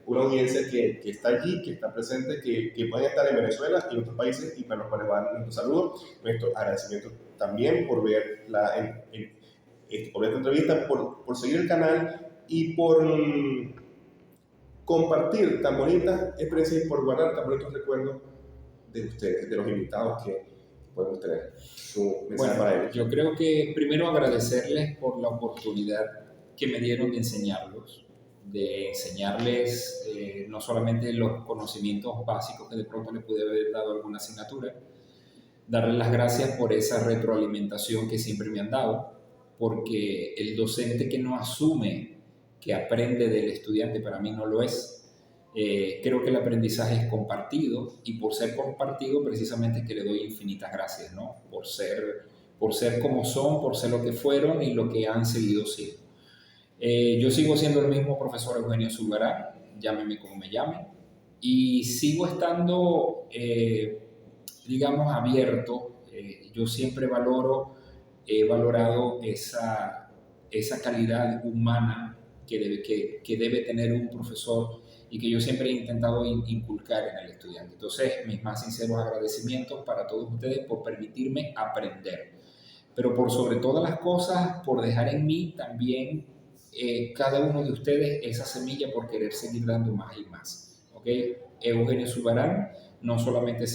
una audiencia que está allí, que está presente, que pueden estar en Venezuela y en otros países, y para los cuales van nuestros saludos, nuestro agradecimiento también por ver por esta entrevista, por seguir el canal y por compartir tan bonitas experiencias y por guardar tan bonitos recuerdos de ustedes, de los invitados que podemos tener. Su mensaje para ellos. Yo creo que primero agradecerles por la oportunidad que me dieron de enseñarles no solamente los conocimientos básicos que de pronto les pude haber dado alguna asignatura, darles las gracias por esa retroalimentación que siempre me han dado, porque el docente que no asume que aprende del estudiante para mí no lo es. Creo que el aprendizaje es compartido, y por ser compartido precisamente es que le doy infinitas gracias, ¿no? Por ser como son, por ser lo que fueron y lo que han seguido siendo. Yo sigo siendo el mismo profesor Eugenio Zuluaga, llámeme como me llame, y sigo estando, digamos, abierto. Yo siempre he valorado esa calidad humana que debe tener un profesor y que yo siempre he intentado inculcar en el estudiante. Entonces, mis más sinceros agradecimientos para todos ustedes por permitirme aprender, pero por sobre todas las cosas, por dejar en mí también, cada uno de ustedes, esa semilla por querer seguir dando más y más. ¿Okay? Eugenio Zuluaga no solamente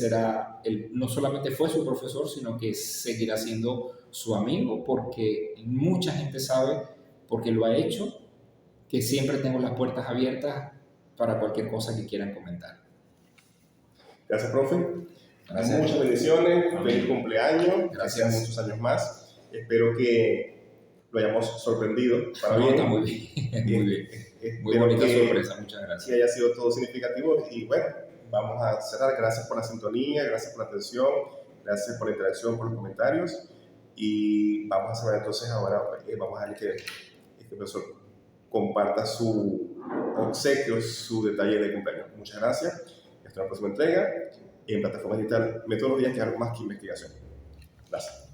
fue su profesor, sino que seguirá siendo su amigo, porque mucha gente sabe, porque lo ha hecho, que siempre tengo las puertas abiertas para cualquier cosa que quieran comentar. Gracias, profe. Gracias. Muchas bendiciones. Feliz cumpleaños. Gracias. Muchos años más. Espero que lo hayamos sorprendido para bien. Está muy bien. Muy bien. Muy bonita sorpresa. Muchas gracias. Que haya sido todo significativo. Y bueno, vamos a cerrar. Gracias por la sintonía, gracias por la atención, gracias por la interacción, por los comentarios. Y vamos a cerrar entonces ahora. Vamos a dejar que este profesor comparta su obsequio, su detalle de cumpleaños. Muchas gracias. Hasta la próxima entrega en plataforma digital Metodologías, que es algo más que investigación. Gracias.